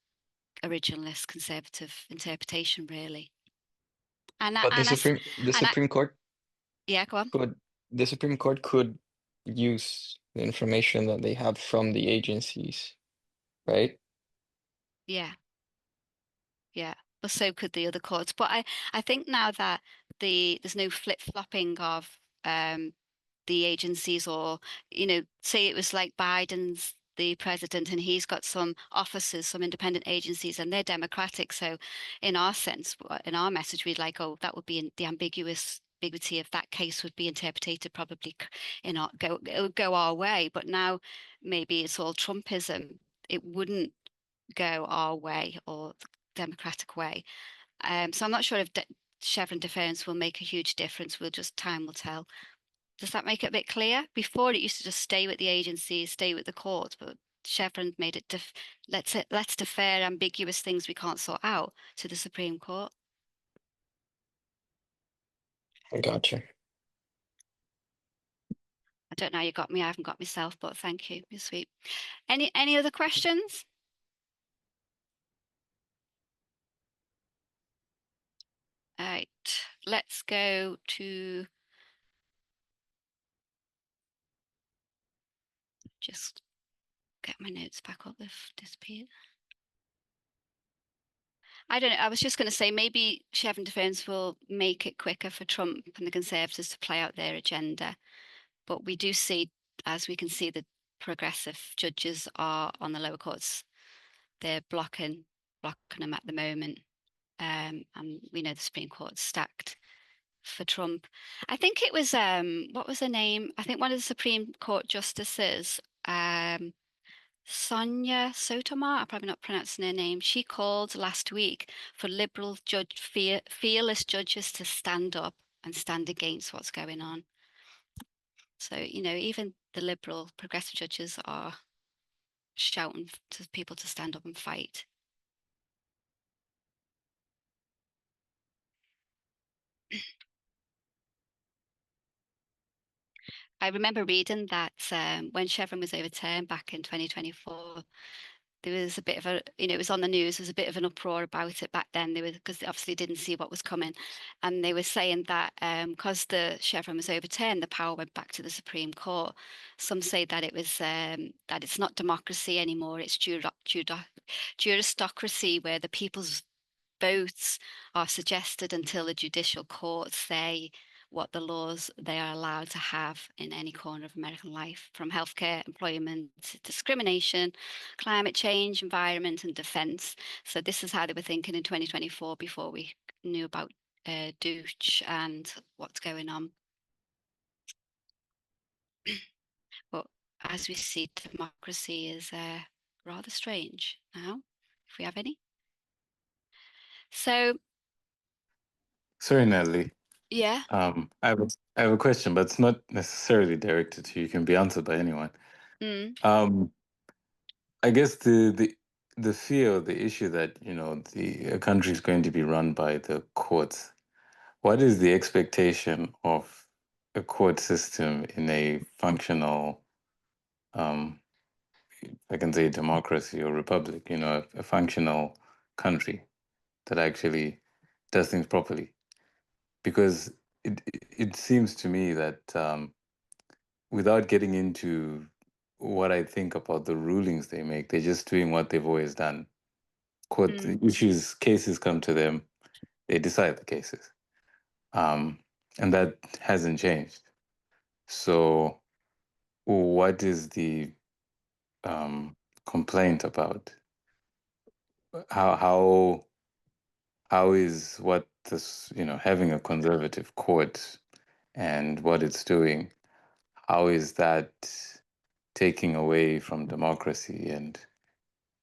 Speaker 1: originalist conservative interpretation, really.
Speaker 4: But the Supreme Court
Speaker 1: yeah, go on.
Speaker 4: The Supreme Court could use the information that they have from the agencies, right?
Speaker 1: Yeah. But so could the other courts. But I think now that there's no flip-flopping of the agencies, or, you know, say it was like Biden's the president and he's got some officers, some independent agencies, and they're democratic. So in our sense, in our message, we'd like, oh, that would be the ambiguity of that case would be interpreted probably in our it would go our way. But now maybe it's all Trumpism. It wouldn't go our way or the democratic way. So I'm not sure if Chevron deference will make a huge difference. Time will tell. Does that make it a bit clear? Before it used to just stay with the agencies, stay with the courts, but Chevron made it let's defer ambiguous things we can't sort out to the Supreme Court.
Speaker 4: Gotcha.
Speaker 1: I don't know how you got me. I haven't got myself, but thank you. You're sweet. Any other questions? All right, let's go to just get my notes back up. They've disappeared. I don't know. I was just going to say maybe Chevron deference will make it quicker for Trump and the Conservatives to play out their agenda. But we do see, as we can see, the progressive judges are on the lower courts. They're blocking them at the moment. And we know the Supreme Court's stacked for Trump. I think it was, what was her name? I think one of the Supreme Court justices, Sonia Sotomayor, I'm probably not pronouncing her name. She called last week for liberal fearless judges to stand up and stand against what's going on. So, you know, even the liberal progressive judges are shouting to people to stand up and fight. I remember reading that when Chevron was overturned back in 2024, there was a bit of a, you know, it was on the news, there was a bit of an uproar about it back then. They were, because they obviously didn't see what was coming. And they were saying that because the Chevron was overturned, the power went back to the Supreme Court. Some say that it was, that it's not democracy anymore, it's juristocracy, where the people's votes are suggested until the judicial courts say what the laws they are allowed to have in any corner of American life, from healthcare, employment, discrimination, climate change, environment, and defense. So this is how they were thinking in 2024 before we knew about Dooch and what's going on. But as we see, democracy is rather strange now, if we have any. So,
Speaker 5: Sorry, Natalie.
Speaker 1: yeah.
Speaker 5: I have a question, but it's not necessarily directed to you. It can be answered by anyone. I guess the fear, the issue that, you know, a country is going to be run by the courts. What is the expectation of a court system in a functional, I can say democracy or republic, you know, a functional country that actually does things properly? Because it seems to me that without getting into what I think about the rulings they make, they're just doing what they've always done. Court cases come to them, they decide the cases. And that hasn't changed. So what is the complaint about? How is what this, you know, having a conservative court and what it's doing, how is that taking away from democracy and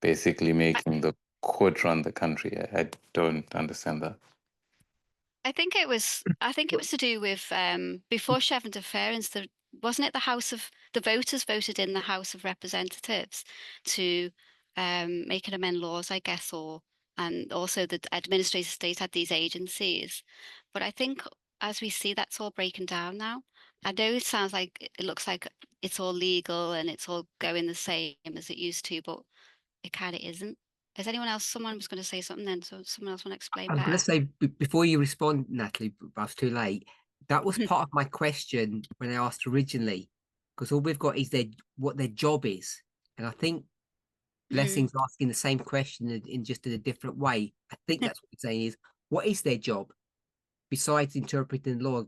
Speaker 5: basically making the court run the country? I don't understand that.
Speaker 1: I think it was to do with before Chevron deference, wasn't it the voters voted in the House of Representatives to make and amend laws, I guess, and also the administrative state had these agencies. But I think as we see, that's all breaking down now. I know it looks like it's all legal and it's all going the same as it used to, but it kind of isn't. Is someone was going to say something then, so someone else want to explain
Speaker 6: I'm
Speaker 1: better?
Speaker 6: going to say, before you respond, Natalie, I was too late. That was part of my question when I asked originally, because all we've got is what their job is. And I think Blessing's asking the same question in just in a different way. I think that's what he's saying is, what is their job besides interpreting the law?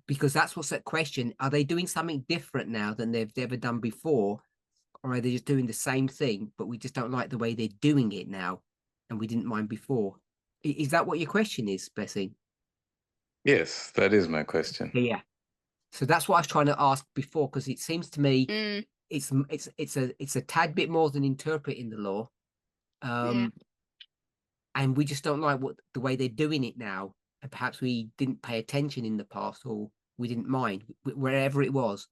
Speaker 6: because that's what's at question. Are they doing something different now than they've ever done before? Or are they just doing the same thing, but we just don't like the way they're doing it now, and we didn't mind before? Is that what your question is, Blessing?
Speaker 5: Yes, that is my question.
Speaker 6: Yeah. So that's what I was trying to ask before, because it seems to me
Speaker 1: Mm,
Speaker 6: it's a tad bit more than interpreting the law,
Speaker 1: yeah.
Speaker 6: and we just don't like the way they're doing it now, and perhaps we didn't pay attention in the past, or we didn't mind wherever it was.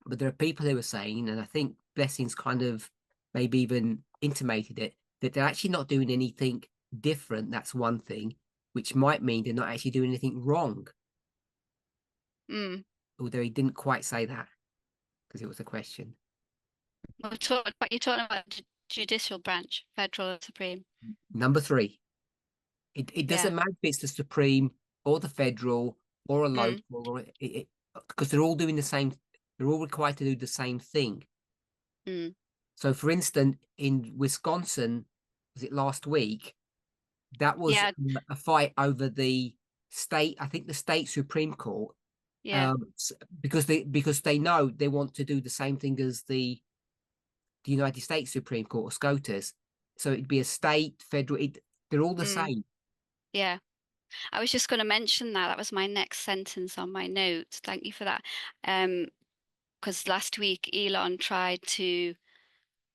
Speaker 6: But there are people who are saying, and I think Blessings kind of maybe even intimated it, that they're actually not doing anything different. That's one thing, which might mean they're not actually doing anything wrong.
Speaker 1: Mm.
Speaker 6: Although he didn't quite say that because it was a question.
Speaker 1: You're talking about the judicial branch, federal or supreme.
Speaker 6: Number 3, it
Speaker 1: Yeah.
Speaker 6: doesn't matter if it's the Supreme or the federal or a local, or because they're all doing the same. They're all required to do the same thing.
Speaker 1: Mm.
Speaker 6: So, for instance, in Wisconsin, was it last week? That was
Speaker 1: Yeah.
Speaker 6: a fight over the state. I think the state Supreme Court,
Speaker 1: Yeah.
Speaker 6: because they know they want to do the same thing as the United States Supreme Court or SCOTUS. So it'd be a state, federal. They're all the same.
Speaker 1: Yeah. I was just going to mention that. That was my next sentence on my notes. Thank you for that. Because last week Elon tried to,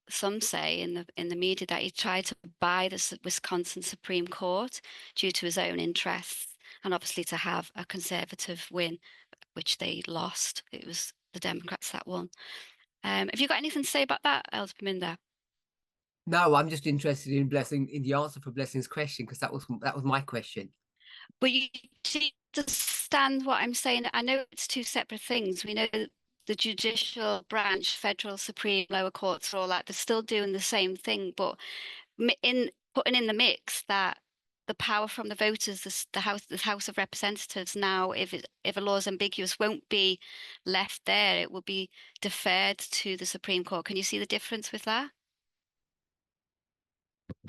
Speaker 1: some say in the media that he tried to buy the Wisconsin Supreme Court due to his own interests, and obviously to have a conservative win, which they lost. It was the Democrats that won. Have you got anything to say about that, Elder Paminda?
Speaker 6: No, I'm just interested in the answer for Blessing's question, because that was my question.
Speaker 1: But you do understand what I'm saying? I know it's two separate things. We know the judicial branch, federal, supreme, lower courts, all that, they're still doing the same thing, but in putting in the mix that the power from the voters, the House of Representatives now, if a law is ambiguous, won't be left there. It will be deferred to the Supreme Court. Can you see the difference with that?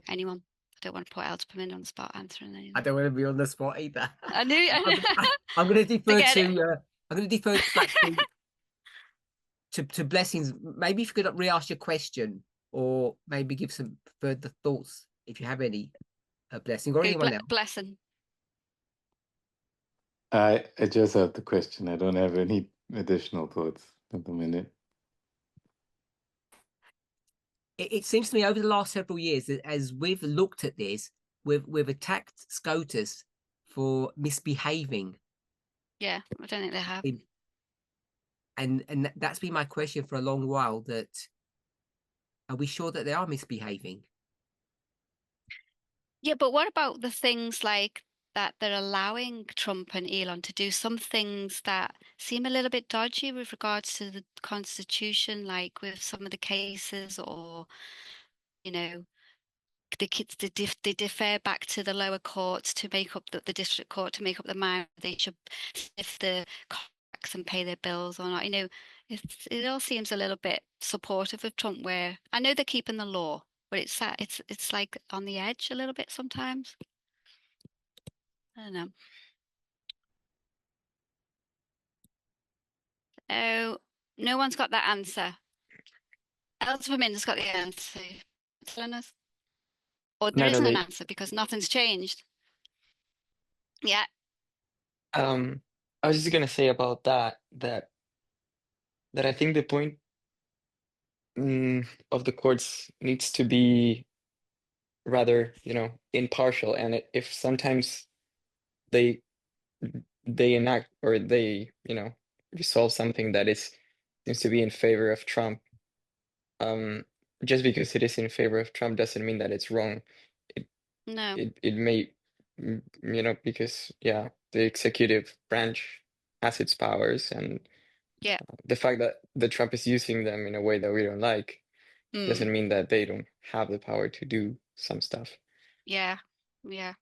Speaker 1: Anyone? I don't want to put Elder Paminda on the spot answering anything.
Speaker 6: I don't want to be on the spot either.
Speaker 1: I knew.
Speaker 6: I'm going to defer
Speaker 1: Forget
Speaker 6: to.
Speaker 1: it.
Speaker 6: I'm going to defer back to Blessings. Maybe if you could re-ask your question, or maybe give some further thoughts if you have any, Blessing, or
Speaker 1: Go
Speaker 6: anyone else.
Speaker 1: Blessing.
Speaker 5: I just have the question. I don't have any additional thoughts at the minute.
Speaker 6: It seems to me over the last several years that as we've looked at this, we've attacked SCOTUS for misbehaving.
Speaker 1: Yeah, I don't think they have.
Speaker 6: And that's been my question for a long while, that are we sure that they are misbehaving?
Speaker 1: Yeah, but what about the things like that they're allowing Trump and Elon to do some things that seem a little bit dodgy with regards to the Constitution, like with some of the cases, or, you know, the kids they defer back to the lower courts to make up the district court to make up the mind they should if the contracts and pay their bills or not. You know, it all seems a little bit supportive of Trump, where I know they're keeping the law, but it's like on the edge a little bit sometimes. I don't know. Oh, no one's got that answer. Elder Paminda's got the answer. Telling us, or there isn't an
Speaker 4: Natalie,
Speaker 1: answer because nothing's changed. Yeah.
Speaker 4: I was just gonna say about that I think the point of the courts needs to be rather, impartial, and if sometimes they enact or they, resolve something that seems to be in favor of Trump, just because it is in favor of Trump doesn't mean that it's wrong.
Speaker 1: No.
Speaker 4: It may, because the executive branch has its powers, and
Speaker 1: Yeah.
Speaker 4: the fact that the Trump is using them in a way that we don't like doesn't mean that they don't have the power to do some stuff.
Speaker 1: Yeah. Yeah.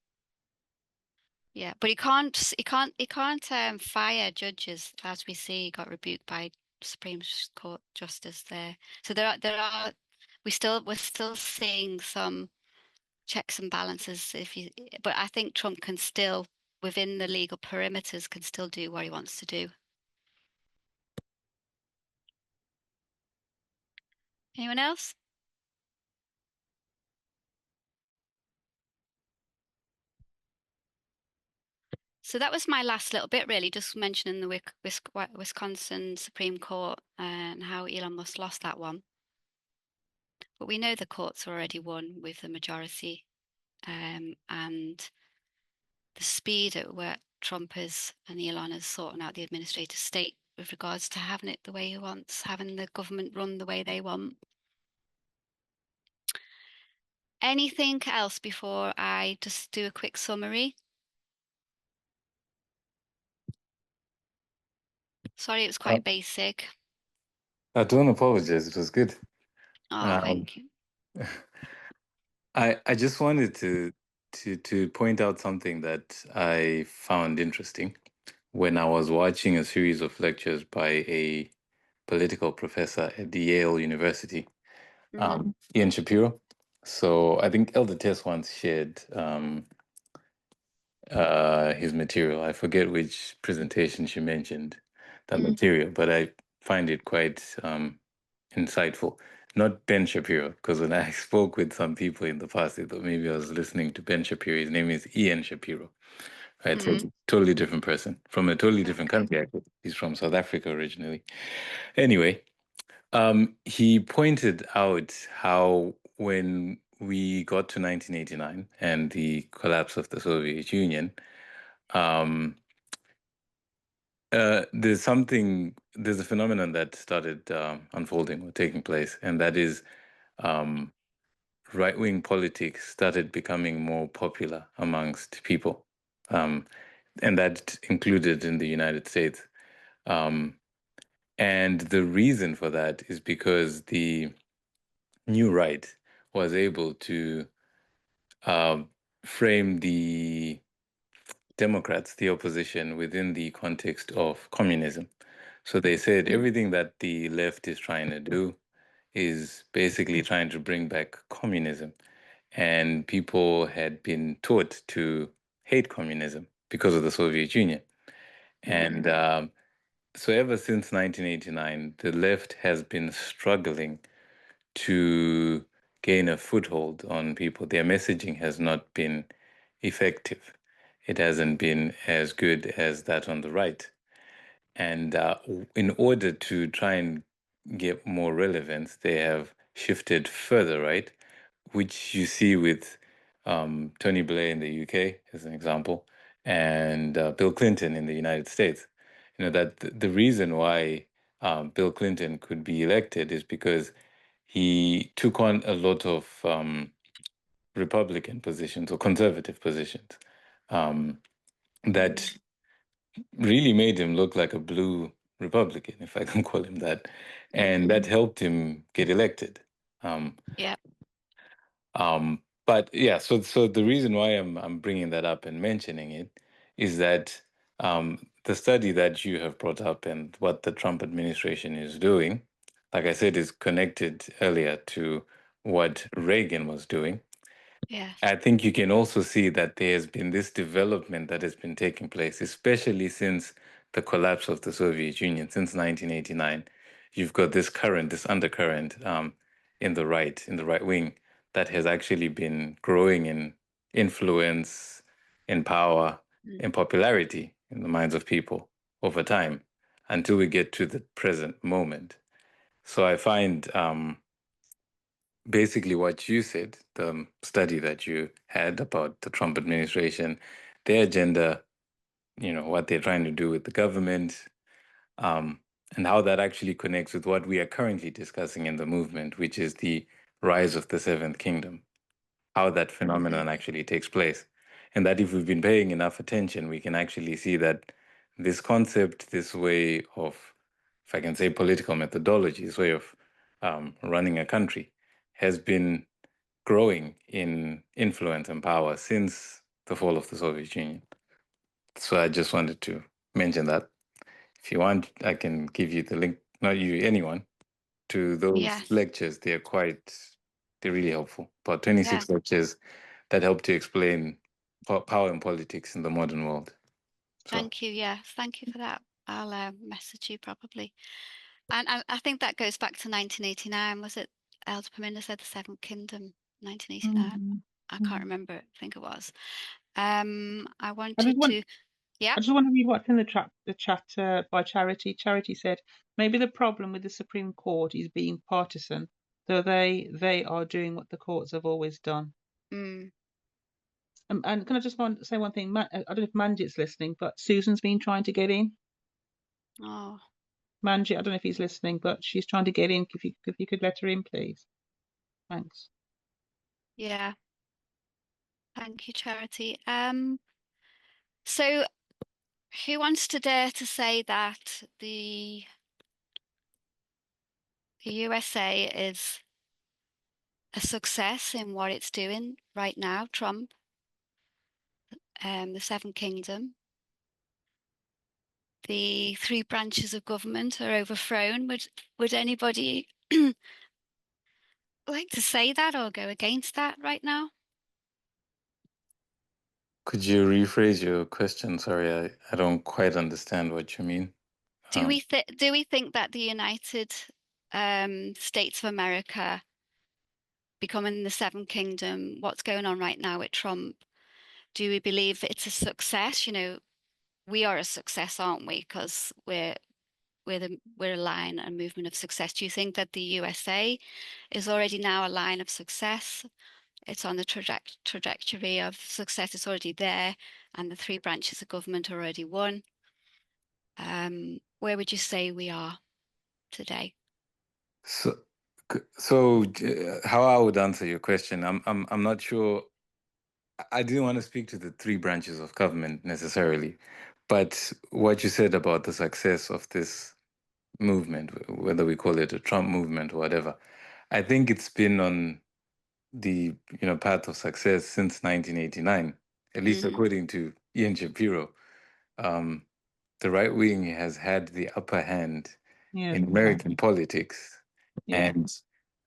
Speaker 1: Yeah. But he can't fire judges, as we see. He got rebuked by Supreme Court justice there. So there are we're still seeing some checks and balances, but I think Trump can still within the legal perimeters, can still do what he wants to do. Anyone else? So that was my last little bit, really, just mentioning the Wisconsin Supreme Court and how Elon Musk lost that one. But we know the courts already won with the majority, and the speed at where Trump is and Elon is sorting out the administrative state with regards to having it the way he wants, having the government run the way they want. Anything else before I just do a quick summary? Sorry, it was quite basic.
Speaker 5: I don't apologize. It was good.
Speaker 1: Oh, thank you.
Speaker 5: I just wanted to point out something that I found interesting when I was watching a series of lectures by a political professor at the Yale University, Ian Shapiro. So I think Elder Tess once shared his material. I forget which presentation she mentioned that material, but I find it quite insightful. Not Ben Shapiro, because when I spoke with some people in the past, they thought maybe I was listening to Ben Shapiro. His name is Ian Shapiro. Right, so it's a totally different person from a totally different country. Actually, he's from South Africa originally. Anyway, he pointed out how when we got to 1989 and the collapse of the Soviet Union, there's a phenomenon that started unfolding or taking place, and that is right-wing politics started becoming more popular amongst people, and that included in the United States. And the reason for that is because the new right was able to frame the Democrats, the opposition, within the context of communism. So they said everything that the left is trying to do is basically trying to bring back communism. And people had been taught to hate communism because of the Soviet Union. And so ever since 1989, the left has been struggling to gain a foothold on people. Their messaging has not been effective. It hasn't been as good as that on the right. And in order to try and get more relevance, they have shifted further right, which you see with Tony Blair in the UK, as an example, and Bill Clinton in the United States. You know, that the reason why Bill Clinton could be elected is because he took on a lot of Republican positions or conservative positions that really made him look like a blue Republican, if I can call him that. And that helped him get elected.
Speaker 1: Yeah.
Speaker 5: But yeah, so the reason why I'm bringing that up and mentioning it is that the study that you have brought up and what the Trump administration is doing, like I said, is connected earlier to what Reagan was doing.
Speaker 1: Yeah.
Speaker 5: I think you can also see that there has been this development that has been taking place, especially since the collapse of the Soviet Union, since 1989. You've got this undercurrent in the right wing, that has actually been growing in influence, in power, in popularity in the minds of people over time until we get to the present moment. So I find basically what you said, the study that you had about the Trump administration, their agenda, you know, what they're trying to do with the government, and how that actually connects with what we are currently discussing in the movement, which is the rise of the Seventh Kingdom, how that phenomenon actually takes place. And that if we've been paying enough attention, we can actually see that this concept, this way of, if I can say, political methodology, this way of running a country, has been growing in influence and power since the fall of the Soviet Union. So I just wanted to mention that. If you want, I can give you the link, not you, anyone, to those lectures. They're really helpful. About 26 lectures that help to explain power in politics in the modern world. So
Speaker 1: Thank you. Yeah, thank you for that. I'll message you probably. And I think that goes back to 1989. Was it Elder Paminda said the Seventh Kingdom, 1989?
Speaker 2: Mhm.
Speaker 1: I can't remember. I think it was. I
Speaker 2: I
Speaker 1: wanted
Speaker 2: just want
Speaker 1: to, yeah.
Speaker 2: I just want to read what's in the chat by Charity. Charity said maybe the problem with the Supreme Court is being partisan, though they are doing what the courts have always done.
Speaker 1: Mm,
Speaker 2: And can I just say one thing? I don't know if Manjit's listening, but Susan's been trying to get in.
Speaker 1: oh,
Speaker 2: Manjit, I don't know if he's listening, but she's trying to get in. If you could let her in, please. Thanks.
Speaker 1: yeah. Thank you, Charity. So who wants to dare to say that the USA is a success in what it's doing right now? Trump, the Seventh Kingdom, the three branches of government are overthrown. Would anybody like to say that or go against that right now?
Speaker 5: could you rephrase your question? Sorry, I don't quite understand what you mean.
Speaker 1: Do we think that the United States of America becoming the Seventh Kingdom, what's going on right now with Trump, do we believe it's a success? You know, we are a success, aren't we? Because we're a line and movement of success. Do you think that the USA is already now a line of success? It's on the trajectory of success. It's already there, and the three branches of government are already won. Where would you say we are today?
Speaker 5: So, how I would answer your question, I'm not sure. I didn't want to speak to the three branches of government necessarily, but what you said about the success of this movement, whether we call it a Trump movement or whatever, I think it's been on the path of success since 1989, at least according to Ian Shapiro. The right wing has had the upper hand
Speaker 2: Yeah.
Speaker 5: in American politics,
Speaker 2: Yeah.
Speaker 5: and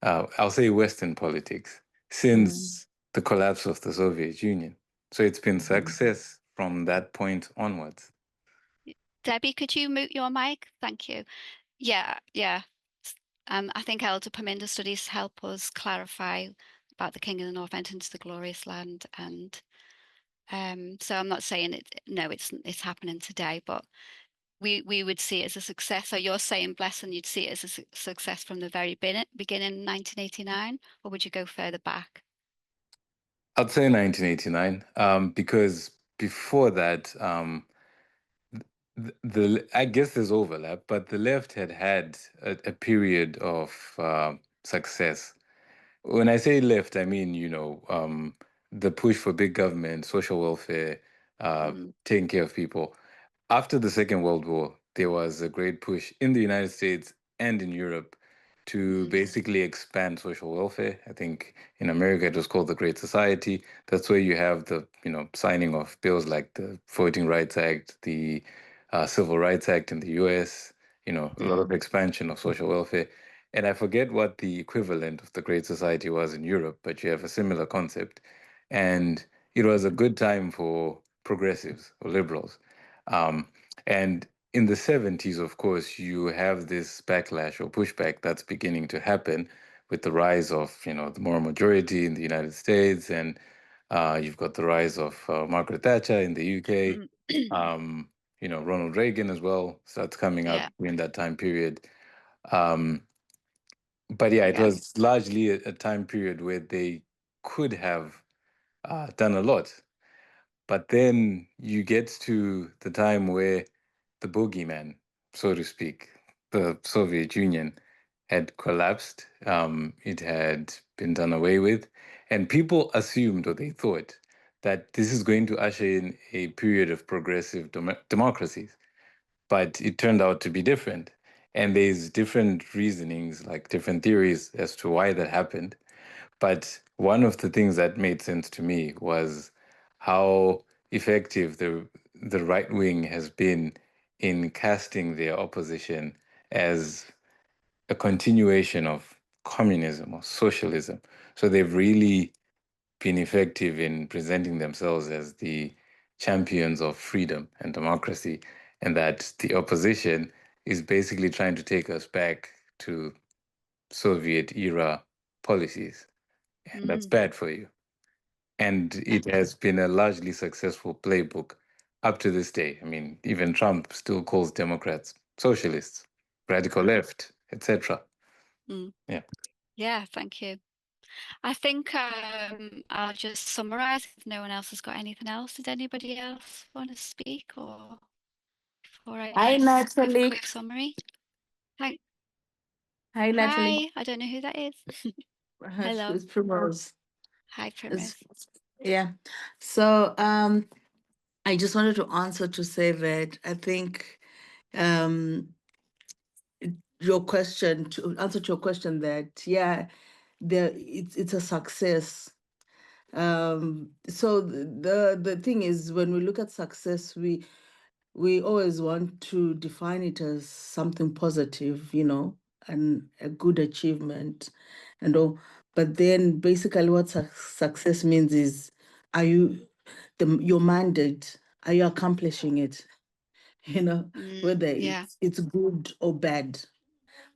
Speaker 5: I'll say Western politics since the collapse of the Soviet Union. So it's been success from that point onwards.
Speaker 1: Debbie, could you mute your mic? Thank you. Yeah, yeah. I think Elder Paminda studies help us clarify about the King of the North entered into the glorious land, and so I'm not saying it. No, it's happening today, but we would see it as a success. So you're saying, Blessing, you'd see it as a success from the very beginning, 1989, or would you go further back?
Speaker 5: I'd say 1989, because before that, I guess there's overlap, but the left had a period of success. When I say left, I mean, the push for big government, social welfare, taking care of people. After the Second World War, there was a great push in the United States and in Europe to basically expand social welfare. I think in America it was called the Great Society. That's where you have the signing of bills like the Voting Rights Act, the Civil Rights Act in the US. A lot of expansion of social welfare. And I forget what the equivalent of the Great Society was in Europe, but you have a similar concept. And it was a good time for progressives or liberals. And in the 70s, of course, you have this backlash or pushback that's beginning to happen with the rise of, the moral majority in the United States. And you've got the rise of Margaret Thatcher in the UK. Ronald Reagan as well starts coming up in that time period. But yeah, it was largely a time period where they could have done a lot. But then you get to the time where the boogeyman, so to speak, the Soviet Union had collapsed. It had been done away with. And people assumed, or they thought, that this is going to usher in a period of progressive democracies. But it turned out to be different. And there's different reasonings, like different theories as to why that happened. But one of the things that made sense to me was how effective the right wing has been in casting their opposition as a continuation of communism or socialism. So they've really been effective in presenting themselves as the champions of freedom and democracy, and that the opposition is basically trying to take us back to Soviet era policies. And that's bad for you. And it has been a largely successful playbook up to this day. I mean, even Trump still calls Democrats socialists, radical left, etc. Yeah.
Speaker 1: Yeah, thank you. I think I'll just summarize if no one else has got anything else. Did anybody else want to speak, or before I
Speaker 8: Hi,
Speaker 1: just give a
Speaker 8: Natalie.
Speaker 1: quick summary? Hi,
Speaker 8: Hi, Natalie.
Speaker 1: I don't know who that is. Hello.
Speaker 8: It's Primrose.
Speaker 1: Hi, Primrose.
Speaker 8: Yeah. So I just wanted to answer to say that I think your question, to answer to your question, that it's a success. So the thing is, when we look at success, we always want to define it as something positive, and a good achievement and all. But then basically what success means is, are you your mandate, are you accomplishing it? Whether
Speaker 1: Yeah.
Speaker 8: it's good or bad.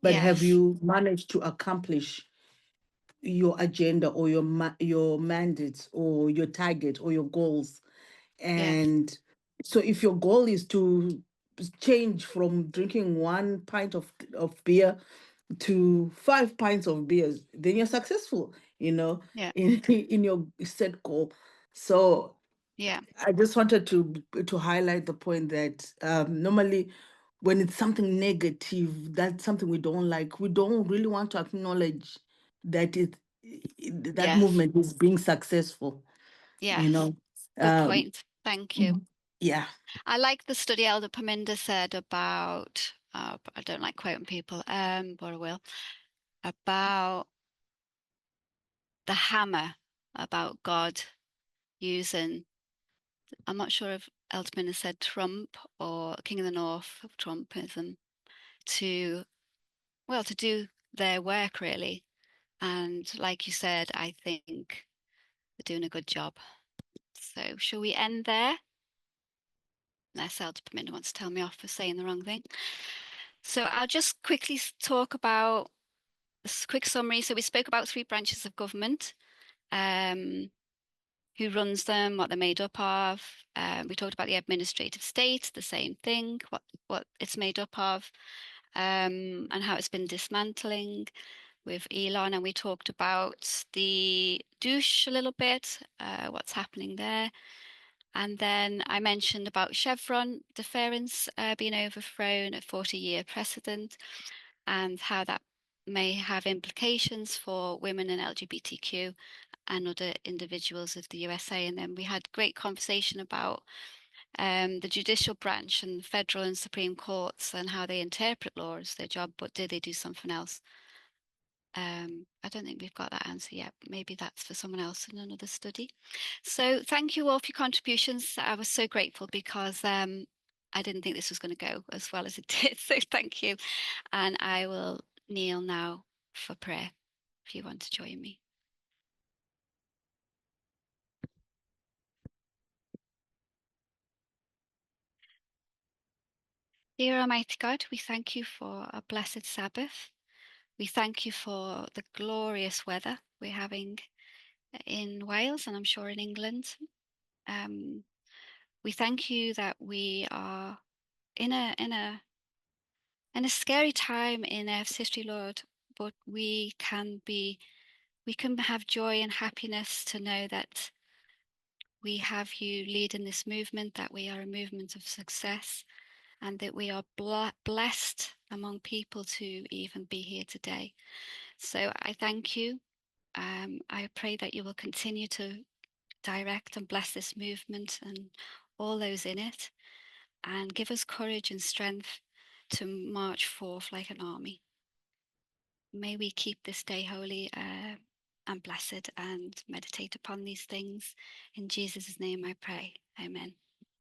Speaker 8: But have
Speaker 1: Yes.
Speaker 8: you managed to accomplish your agenda or your mandates or your target or your goals?
Speaker 1: Yeah.
Speaker 8: And so if your goal is to change from drinking 1 pint of beer to 5 pints of beers, then you're successful,
Speaker 1: Yeah.
Speaker 8: in your set goal. So
Speaker 1: Yeah.
Speaker 8: I just wanted to highlight the point that normally when it's something negative, that's something we don't like, we don't really want to acknowledge that that
Speaker 1: Yes.
Speaker 8: movement is being successful.
Speaker 1: Yes. Good point. Thank you.
Speaker 8: Yeah.
Speaker 1: I like the study Elder Paminda said about, I don't like quoting people, but I will, about the hammer, about God using, I'm not sure if Elder Paminda said Trump or King of the North, Trumpism, to do their work really. And like you said, I think they're doing a good job. So shall we end there? Unless Elder Paminda wants to tell me off for saying the wrong thing. So I'll just quickly talk about this quick summary. So we spoke about 3 branches of government, who runs them, what they're made up of. We talked about the administrative state, the same thing, what it's made up of, and how it's been dismantling with Elon. And we talked about the douche a little bit, what's happening there. And then I mentioned about Chevron deference being overthrown, a 40-year precedent, and how that may have implications for women and LGBTQ and other individuals of the USA. And then we had great conversation about the judicial branch and the federal and Supreme Courts and how they interpret law as their job, but do they do something else? I don't think we've got that answer yet. Maybe that's for someone else in another study. So thank you all for your contributions. I was so grateful because I didn't think this was going to go as well as it did. So thank you. And I will kneel now for prayer if you want to join me. Dear Almighty God, we thank you for a blessed Sabbath. We thank you for the glorious weather we're having in Wales and I'm sure in England. We thank you that we are in a scary time in Earth's history, Lord, but we can have joy and happiness to know that we have you leading this movement, that we are a movement of success, and that we are blessed among people to even be here today. So I thank you. I pray that you will continue to direct and bless this movement and all those in it, and give us courage and strength to march forth like an army. May we keep this day holy and blessed and meditate upon these things. In Jesus' name I pray. Amen.